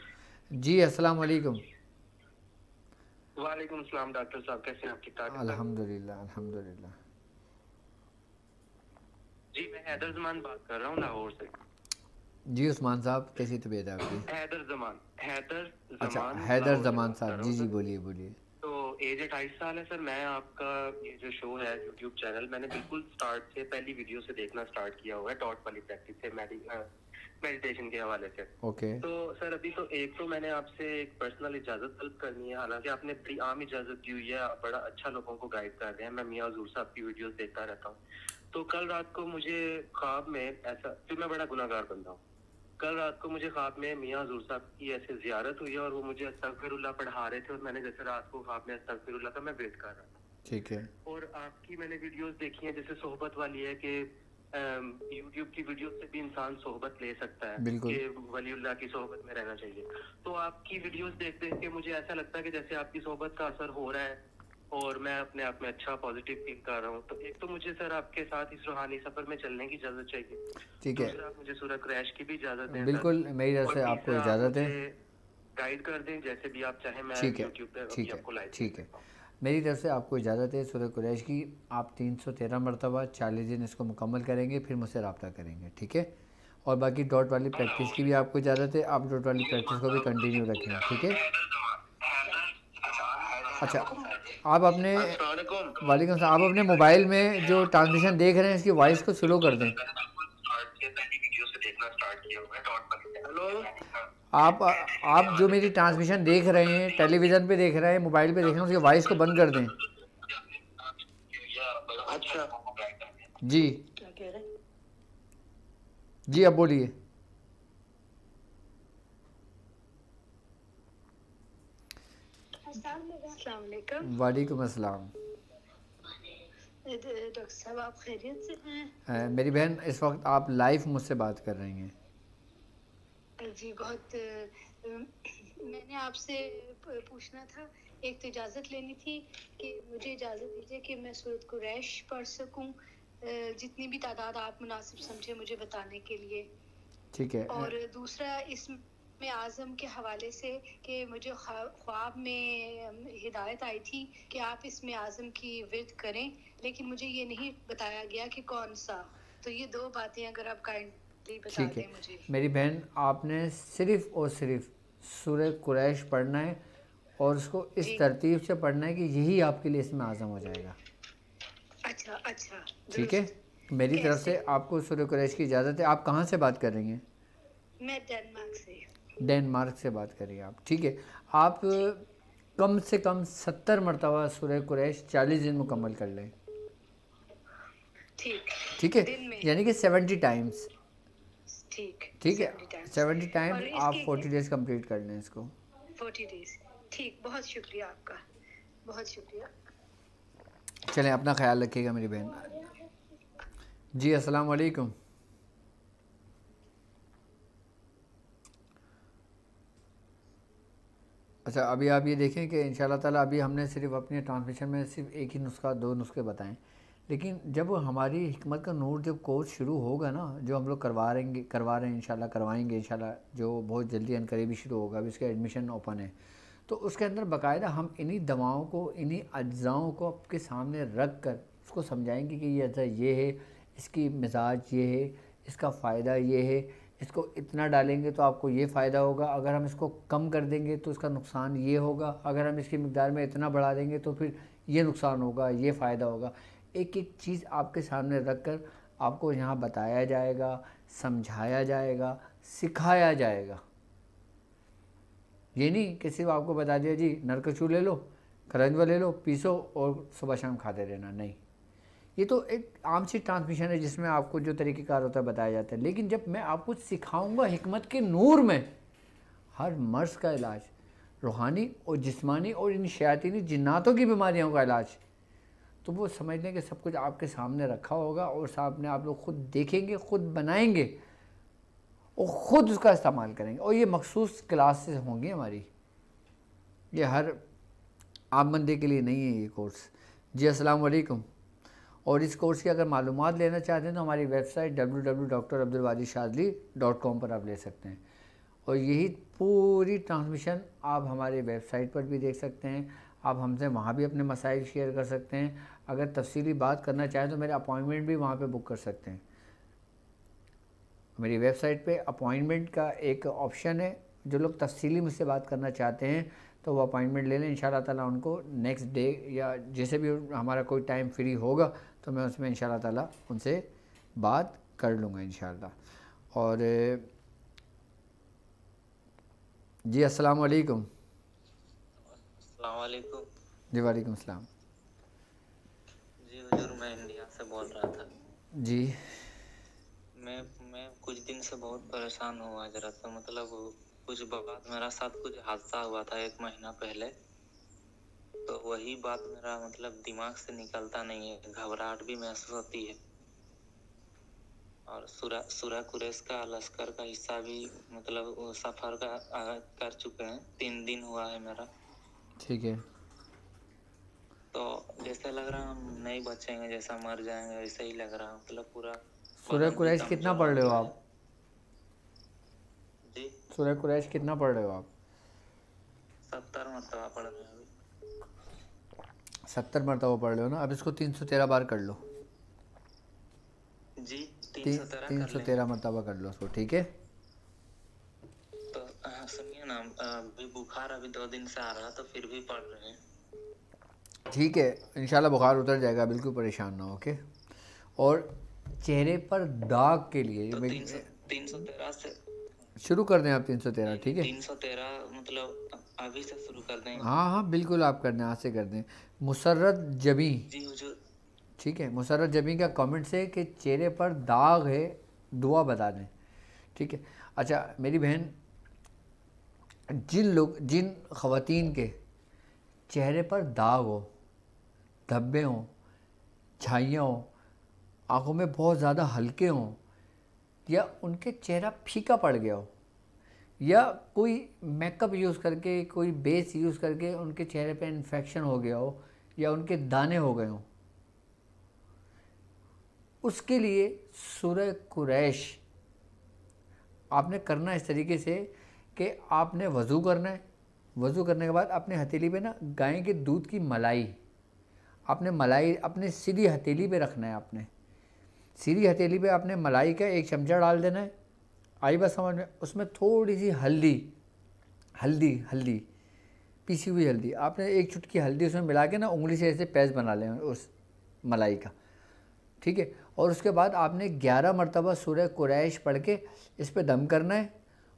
जी अस्सलाम वालेकुम। वालेकुम अस्सलाम डॉक्टर साहब, कैसे हैं आप? ठीक ठाक? अल्हम्दुलिल्लाह अल्हम्दुलिल्लाह। जी मैं हैदर जमान बात कर रहा हूँ लाहौर से। जी उस्मान साहब, कैसी तबीयत है आपकी? हैदर जमान अच्छा हैदर जमान साहब, जी जी बोलिए बोलिए। तो एज 28 साल है सर। मैं आपका ये जो शो है यूट्यूब चैनल, मैंने बिल्कुल स्टार्ट से पहली वीडियो से देखना स्टार्ट किया हुआ है, डॉट वाली प्रैक्टिस से, मेडिटेशन के हवाले से। ओके। तो सर अभी तो मैंने आपसे एक पर्सनल इजाजत तलब करनी है, हालांकि आपने बड़ी आम इजाजत दी हुई है, आप बड़ा अच्छा लोगों को गाइड कर रहे हैं। मैं मियां हुजूर साहब की वीडियोस देखता रहता हूँ। तो कल रात को मुझे ख्वाब में ऐसा, फिर मैं बड़ा गुनाहगार बंदा हूँ, कल रात को मुझे ख्वाब में मियां हुजूर साहब की ऐसे जियारत हुई है, और वो मुझे अस्तगफिरुल्लाह पढ़ा रहे थे, और मैंने जैसे रात को ख्वाब में अस्तगफिरुल्लाह का मैं वेट कर रहा था। ठीक है। और आपकी मैंने वीडियोस देखी हैं, जैसे सोहबत वाली है कि यूट्यूब की वीडियो से भी इंसान सोहबत ले सकता है, बिल्कुल। कि वलीउल्लाह की सोहबत में रहना चाहिए। तो आपकी वीडियोस देख देख के मुझे ऐसा लगता है कि जैसे आपकी सोहबत का असर हो रहा है, और मैं अपने आप में अच्छा पॉजिटिव फील कर रहा हूँ। तो एक तो मुझे सर आपके साथ इस रूहानी सफर में चलने की इजाजत चाहिए। ठीक है, दूसरा, मुझे सूरह क्रैश की भी इजाजत दें। बिल्कुल मेरी तरफ से आपको इजाज़त है। गाइड कर दें जैसे भी आप चाहें। मैं ठीक है यूट्यूब पे ठीक है आपको लाइव ठीक है, मेरी तरफ से आपको इजाज़त है। सूरह कुरैश की आप 313 मरतबा 40 दिन इसको मुकम्मल करेंगे, फिर मुझसे रब्ता करेंगे, ठीक है। और बाकी डॉट वाली प्रैक्टिस की भी आपको इजाज़त है, आप डॉट वाली प्रैक्टिस को भी कंटिन्यू रखें, ठीक है। अच्छा, आप अपने वालेकुम सलाम, आप अपने मोबाइल में जो ट्रांसमिशन देख रहे हैं इसकी वॉइस को स्लो कर दें। आप जो मेरी ट्रांसमिशन देख रहे हैं, टेलीविज़न पे देख रहे हैं, मोबाइल पे देख रहे हैं, उसकी वॉइस को बंद कर दें। अच्छा जी क्या कह रहे हैं? जी अब बोलिए। वालेकुम अस्सलाम। डॉक्टर साहब आप खैरियत से हैं? मेरी बहन इस वक्त आप लाइव मुझसे बात कर रही हैं। जी बहुत मैंने आपसे पूछना था, एक तो इजाज़त लेनी थी कि मुझे इजाज़त दीजिए कि मैं सूरत कुरैश पढ़ सकूं, जितनी भी तादाद आप मुनासिब समझे मुझे बताने के लिए। ठीक है। और दूसरा इसमें आज़म के हवाले से कि मुझे ख्वाब में हिदायत आई थी कि आप इसमें आज़म की विर्द करें, लेकिन मुझे ये नहीं बताया गया कि कौन सा। तो ये दो बातें अगर आप काइंडली बता ठीक है दें मुझे। मेरी बहन, आपने सिर्फ़ और सिर्फ सूरह कुरैश पढ़ना है और उसको इस तरतीब से पढ़ना है कि यही आपके लिए इसमें आज़म हो जाएगा। अच्छा अच्छा, ठीक है, मेरी तरफ से आपको सूरह कुरैश की इजाज़त है। आप कहाँ से बात कर रही हैं? मैं डेनमार्क से। डेनमार्क से बात करिए आप। ठीक है, आप कम से कम 70 मरतबा सूरह कुरैश 40 दिन मुकम्मल कर लें। ठीक है, यानी कि 70 टाइम्स। ठीक है, 70 टाइम्स आप 40 डेज़ कंप्लीट कर लें इसको। 40 डेज़। ठीक, बहुत शुक्रिया आपका, बहुत शुक्रिया। चलें, अपना ख्याल रखिएगा मेरी बहन। जी अस्सलाम वालेकुम। अच्छा, अभी आप ये देखें कि इंशाल्लाह ताला अभी हमने सिर्फ अपने ट्रांसमिशन में सिर्फ एक ही नुस्खा, दो नुस्खे बताएं, लेकिन जब हमारी हिकमत का नूर जब कोर्स शुरू होगा ना, जो हम लोग करवा रहे हैं इंशाल्लाह, करवाएंगे इंशाल्लाह, जो बहुत जल्दी अनकरीबी शुरू होगा, अभी इसका एडमिशन ओपन है, तो उसके अंदर बाकायदा हम इन्हीं दवाओं को, इन्हीं अज्जाओं को आपके सामने रख कर उसको समझाएंगे कि ये अज्जा ये है, इसकी मिजाज ये है, इसका फ़ायदा ये है, इसको इतना डालेंगे तो आपको ये फ़ायदा होगा, अगर हम इसको कम कर देंगे तो इसका नुकसान ये होगा, अगर हम इसकी मिक़दार में इतना बढ़ा देंगे तो फिर ये नुकसान होगा, ये फ़ायदा होगा। एक एक चीज़ आपके सामने रख कर आपको यहाँ बताया जाएगा, समझाया जाएगा, सिखाया जाएगा। ये नहीं कि सिर्फ आपको बता दिया जी नरकचू ले लो, करंजवा ले लो, पीसो और सुबह शाम खाते रहना, नहीं। ये तो एक आम सी ट्रांसमिशन है जिसमें आपको जो तरीक़ेकार होता है बताया जाता है, लेकिन जब मैं आपको सिखाऊंगा हिकमत के नूर में हर मर्ज़ का इलाज, रूहानी और जिस्मानी और इन शयातीनी जिन्नातों की बीमारियों का इलाज, तो वो समझ लें कि सब कुछ आपके सामने रखा होगा और सामने आप लोग ख़ुद देखेंगे, ख़ुद बनाएंगे और ख़ुद उसका इस्तेमाल करेंगे। और ये मखसूस क्लासेस होंगी हमारी, ये हर आम बंदे के लिए नहीं है ये कोर्स। जी अस्सलाम वालेकुम। और इस कोर्स की अगर मालूमात लेना चाहते हैं तो हमारी वेबसाइट www.drabdulwadishadli.com पर आप ले सकते हैं, और यही पूरी ट्रांसमिशन आप हमारे वेबसाइट पर भी देख सकते हैं। आप हमसे वहाँ भी अपने मसाइल शेयर कर सकते हैं। अगर तफसीली बात करना चाहें तो मेरे अपॉइंटमेंट भी वहाँ पे बुक कर सकते हैं। मेरी वेबसाइट पे अपॉइंटमेंट का एक ऑप्शन है, जो लोग तफसीली मुझसे बात करना चाहते हैं तो वो अपॉइंटमेंट ले लें। इंशाल्लाह ताला उनको नेक्स्ट डे या जैसे भी हमारा कोई टाइम फ्री होगा तो मैं उसमें इंशाल्लाह ताला उनसे बात कर लूँगा इंशाल्लाह। और जी अस्सलाम वालेकुम। अस्सलाम वालेकुम। जी वालेकुम सलाम। जी हुजूर, मैं इंडिया से बोल रहा था। जी मैं कुछ दिन से बहुत परेशान हुआ जरा, तो मतलब कुछ बात, मेरा साथ कुछ हादसा हुआ था 1 महीना पहले, तो वही बात मेरा मतलब दिमाग से निकलता नहीं है, घबराहट भी महसूस होती है। और सूरह कुरैश का लश्कर का हिस्सा भी मतलब सफ़र का कर चुके हैं, 3 दिन हुआ है मेरा। ठीक है। तो जैसे लग रहा हम नहीं बचेंगे, जैसा मर जाएंगे वैसे ही लग रहा, मतलब पूरा। सूरह कुरैश कितना पढ़ रहे हो आप? जी, सूरह कुरैश कितना पढ़ रहे हो आप? 70 मरतबा पढ़ रहे हैं अभी। 70 मरतबा पढ़ रहे हो ना? अब इसको 313 बार कर लो। जी, 313 मरतबा कर लो उसको। ठीक है, तो सुनिए ना, अभी बुखार अभी 2 दिन से आ रहा, तो फिर भी पढ़ रहे हैं। ठीक है, इंशाल्लाह बुखार उतर जाएगा, बिल्कुल परेशान ना हो। ओके। और चेहरे पर दाग के लिए तो 313 से शुरू कर दें आप। 313, ठीक है। 313 मतलब अभी से शुरू कर दें? हाँ हाँ बिल्कुल, आप कर दें, आज से कर दें। मुसर्रत जबी, जी हुजूर। ठीक है, मुसर्रत जबी का कमेंट से कि चेहरे पर दाग है, दुआ बता दें। ठीक है। अच्छा मेरी बहन, जिन ख़वातीन के चेहरे पर दाग हो, धब्बे हों, झाइयाँ हों, आँखों में बहुत ज़्यादा हल्के हों, या उनके चेहरा फीका पड़ गया हो, या कोई मेकअप यूज़ करके, कोई बेस यूज़ करके उनके चेहरे पे इन्फेक्शन हो गया हो, या उनके दाने हो गए हों, उसके लिए सूरह कुरैश आपने करना इस तरीके से कि आपने वज़ू करना है। वज़ू करने के बाद अपने हथेली पे ना गाय के दूध की मलाई, आपने मलाई अपने सीधी हथेली पे रखना है। आपने सीधी हथेली पे आपने मलाई का 1 चमचा डाल देना है। आई बात समझ में? उसमें थोड़ी सी हल्दी पीसी हुई हल्दी, आपने 1 चुटकी हल्दी उसमें मिला के ना उंगली से ऐसे पैच बना लें उस मलाई का, ठीक है। और उसके बाद आपने 11 मरतबा सूरह कुरैश पढ़ के इस पे दम करना है,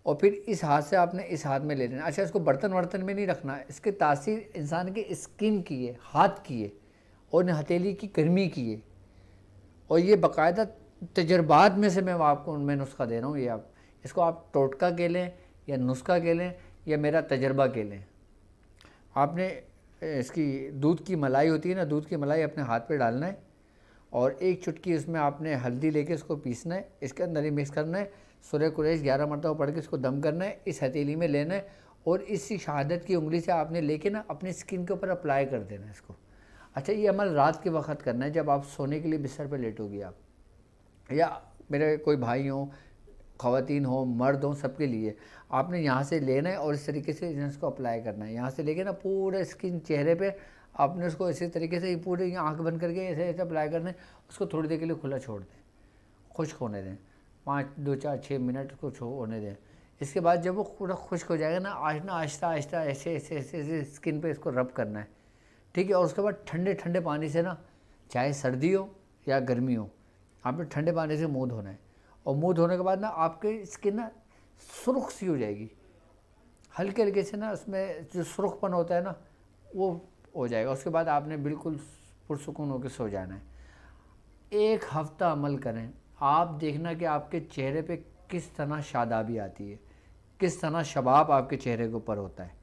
और फिर इस हाथ से आपने इस हाथ में ले लेना। अच्छा, इसको बर्तन वर्तन में नहीं रखना है, इसकी तासीर इंसान के स्किन की है, हाथ की है, और हथेली की गर्मी की है। और ये बाकायदा तजर्बात में से मैं आपको नुस्खा दे रहा हूँ। ये आप इसको आप टोटका के लें या नुस्खा के लें या मेरा तजर्बा के लें। आपने इसकी दूध की मलाई होती है ना, दूध की मलाई अपने हाथ पे डालना है, और 1 चुटकी उसमें आपने हल्दी लेके इसको पीसना है, इसके अंदर ही मिक्स करना है। सूरह कुरैश 11 मरतबा पढ़ के इसको दम करना है, इस हथेली में लेना है, और इसी शहादत की उंगली से आपने लेके ना अपनी स्किन के ऊपर अप्लाई कर देना है इसको। अच्छा, ये अमल रात के वक्त करना है, जब आप सोने के लिए बिस्तर पर लेटोगे आप, या मेरे कोई भाई हों, ख़वातीन हो, मर्द हों, सबके लिए आपने यहाँ से लेना है और इस तरीके से इसको अप्लाई करना है। यहाँ से लेके ना पूरे स्किन चेहरे पे आपने उसको इसी तरीके से पूरे आँख बंद करके ऐसे ऐसे अप्लाई करना है। उसको थोड़ी देर के लिए खुला छोड़ दें, खुश्क होने दें, 5, 2, 4, 6 मिनट उसको होने दें। इसके बाद जब वो पूरा खुश्क हो जाएगा ना, आहिस्ता आहिस्ता ऐसे ऐसे ऐसे ऐसे स्किन पे इसको रब करना है, ठीक है। और उसके बाद ठंडे ठंडे पानी से ना, चाहे सर्दी हो या गर्मी हो, आपने ठंडे पानी से मुँह धोना है। और मुँह धोने के बाद ना आपकी स्किन ना सुर्ख सी हो जाएगी, हल्के हल्के से ना उसमें जो सुर्खपन होता है ना वो हो जाएगा। उसके बाद आपने बिल्कुल पुरसुकून होकर सो जाना है। 1 हफ्ता अमल करें, आप देखना कि आपके चेहरे पे किस तरह शादाबी आती है, किस तरह शबाब आपके चेहरे के ऊपर होता है।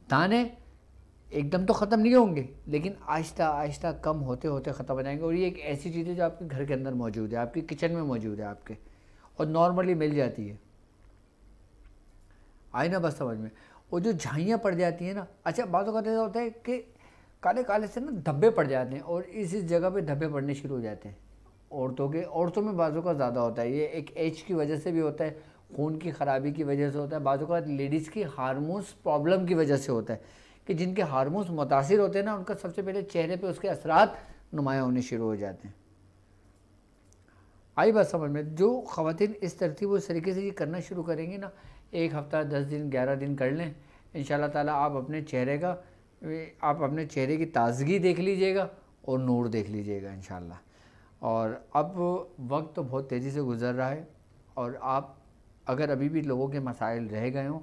दाने एकदम तो ख़त्म नहीं होंगे, लेकिन आहिस्ता आहिस्ता कम होते होते ख़त्म हो जाएंगे। और ये एक ऐसी चीज़ है जो आपके घर के अंदर मौजूद है, आपकी किचन में मौजूद है आपके, और नॉर्मली मिल जाती है। आई ना बस समझ में? और जो झाइयाँ पड़ जाती हैं ना, अच्छा बातों का ऐसा होता है कि काले काले से ना धब्बे पड़ जाते हैं, और इस जगह पे धब्बे पड़ने शुरू हो जाते हैं। औरतों में बाजू का ज़्यादा होता है, ये एक एज की वजह से भी होता है, खून की ख़राबी की वजह से होता है, बाजू का लेडीज़ की हार्मोन्स प्रॉब्लम की वजह से होता है, कि जिनके हार्मोन्स मुतासिर होते हैं ना, उनका सबसे पहले चेहरे पे उसके असरात नुमायाँ होने शुरू हो जाते हैं। आई बात समझ में? जो ख़वातीन इस तरतीब उस तरीके से ये करना शुरू करेंगी ना, 1 हफ्ता 10 दिन 11 दिन कर लें, इंशाल्लाह ताला आप अपने चेहरे की ताजगी देख लीजिएगा और नूर देख लीजिएगा इंशाल्लाह। और अब वक्त तो बहुत तेज़ी से गुज़र रहा है, और आप अगर अभी भी लोगों के मसाइल रह गए हों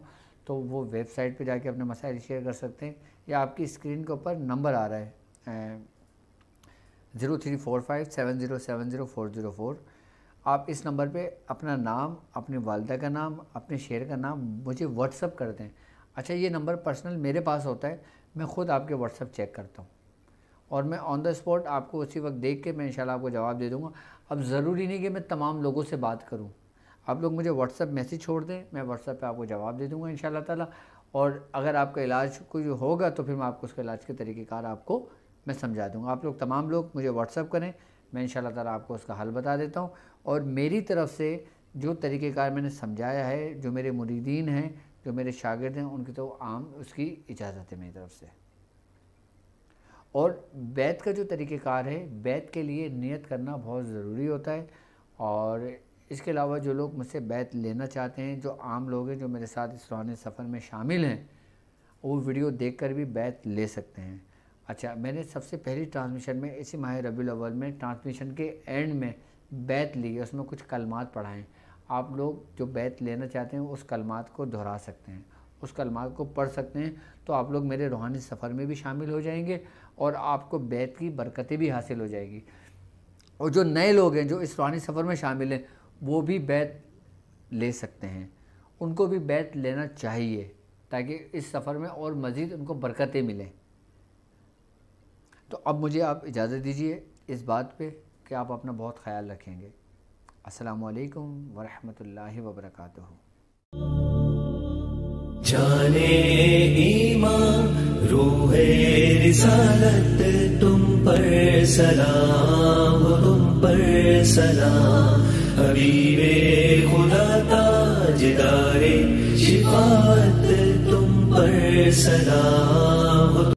तो वो वेबसाइट पे जाके अपने मसाइल शेयर कर सकते हैं, या आपकी स्क्रीन के ऊपर नंबर आ रहा है 034570700404। आप इस नंबर पे अपना नाम, अपनी वालिदा का नाम, अपने शहर का नाम मुझे व्हाट्सअप कर दें। अच्छा, ये नंबर पर्सनल मेरे पास होता है, मैं ख़ुद आपके व्हाट्सअप चेक करता हूँ, और मैं ऑन द स्पॉट आपको उसी वक्त देख के मैं इंशाल्लाह आपको जवाब दे दूँगा। अब ज़रूरी नहीं कि मैं तमाम लोगों से बात करूँ, आप लोग मुझे व्हाट्सअप मैसेज छोड़ दें, मैं व्हाट्सअप पे आपको जवाब दे दूँगा इंशाल्लाह ताला। और अगर आपका इलाज कोई होगा तो फिर मैं आपको उसका इलाज के तरीक़ेकार आपको मैं समझा दूँगा। आप लोग तमाम लोग मुझे व्हाट्सअप करें, मैं इंशाल्लाह ताला आपको उसका हल बता देता हूँ। और मेरी तरफ़ से जो तरीक़ेकार मैंने समझाया है, जो मेरे मुरीदीन हैं, जो मेरे शागिर्द हैं, उनकी तो आम उसकी इजाज़त है मेरी तरफ़ से। और बैत का जो तरीक़ेकार है, बैत के लिए नियत करना बहुत ज़रूरी होता है। और इसके अलावा जो लोग मुझसे बैत लेना चाहते हैं, जो आम लोग हैं जो मेरे साथ इस रूहानी सफ़र में शामिल हैं, वो वीडियो देखकर भी बैत ले सकते हैं। अच्छा, मैंने सबसे पहली ट्रांसमिशन में इसी माह रबीउल अव्वल में ट्रांसमिशन के एंड में बैत ली है, उसमें कुछ कलमात पढ़ाएँ। आप लोग जो बैत लेना चाहते हैं उस कलमात को दोहरा सकते हैं, उस कलमात को पढ़ सकते हैं, तो आप लोग मेरे रूहानी सफ़र में भी शामिल हो जाएंगे और आपको बैत की बरकतें भी हासिल हो जाएगी। और जो नए लोग हैं जो इस रूहानी सफ़र में शामिल हैं, वो भी बैत ले सकते हैं, उनको भी बैत लेना चाहिए, ताकि इस सफ़र में और मज़ीद उनको बरकतें मिलें। तो अब मुझे आप इजाज़त दीजिए, इस बात पे कि आप अपना बहुत ख्याल रखेंगे। अस्सलामु अलैकुम वरहमतुल्लाहि वबरकातुहू। जाने ईमान रूहे रिसालत तुम पर सलाम, तुम पर सलाम। हबीबे खुदा ताजदारे शिफात तुम पर सलाम।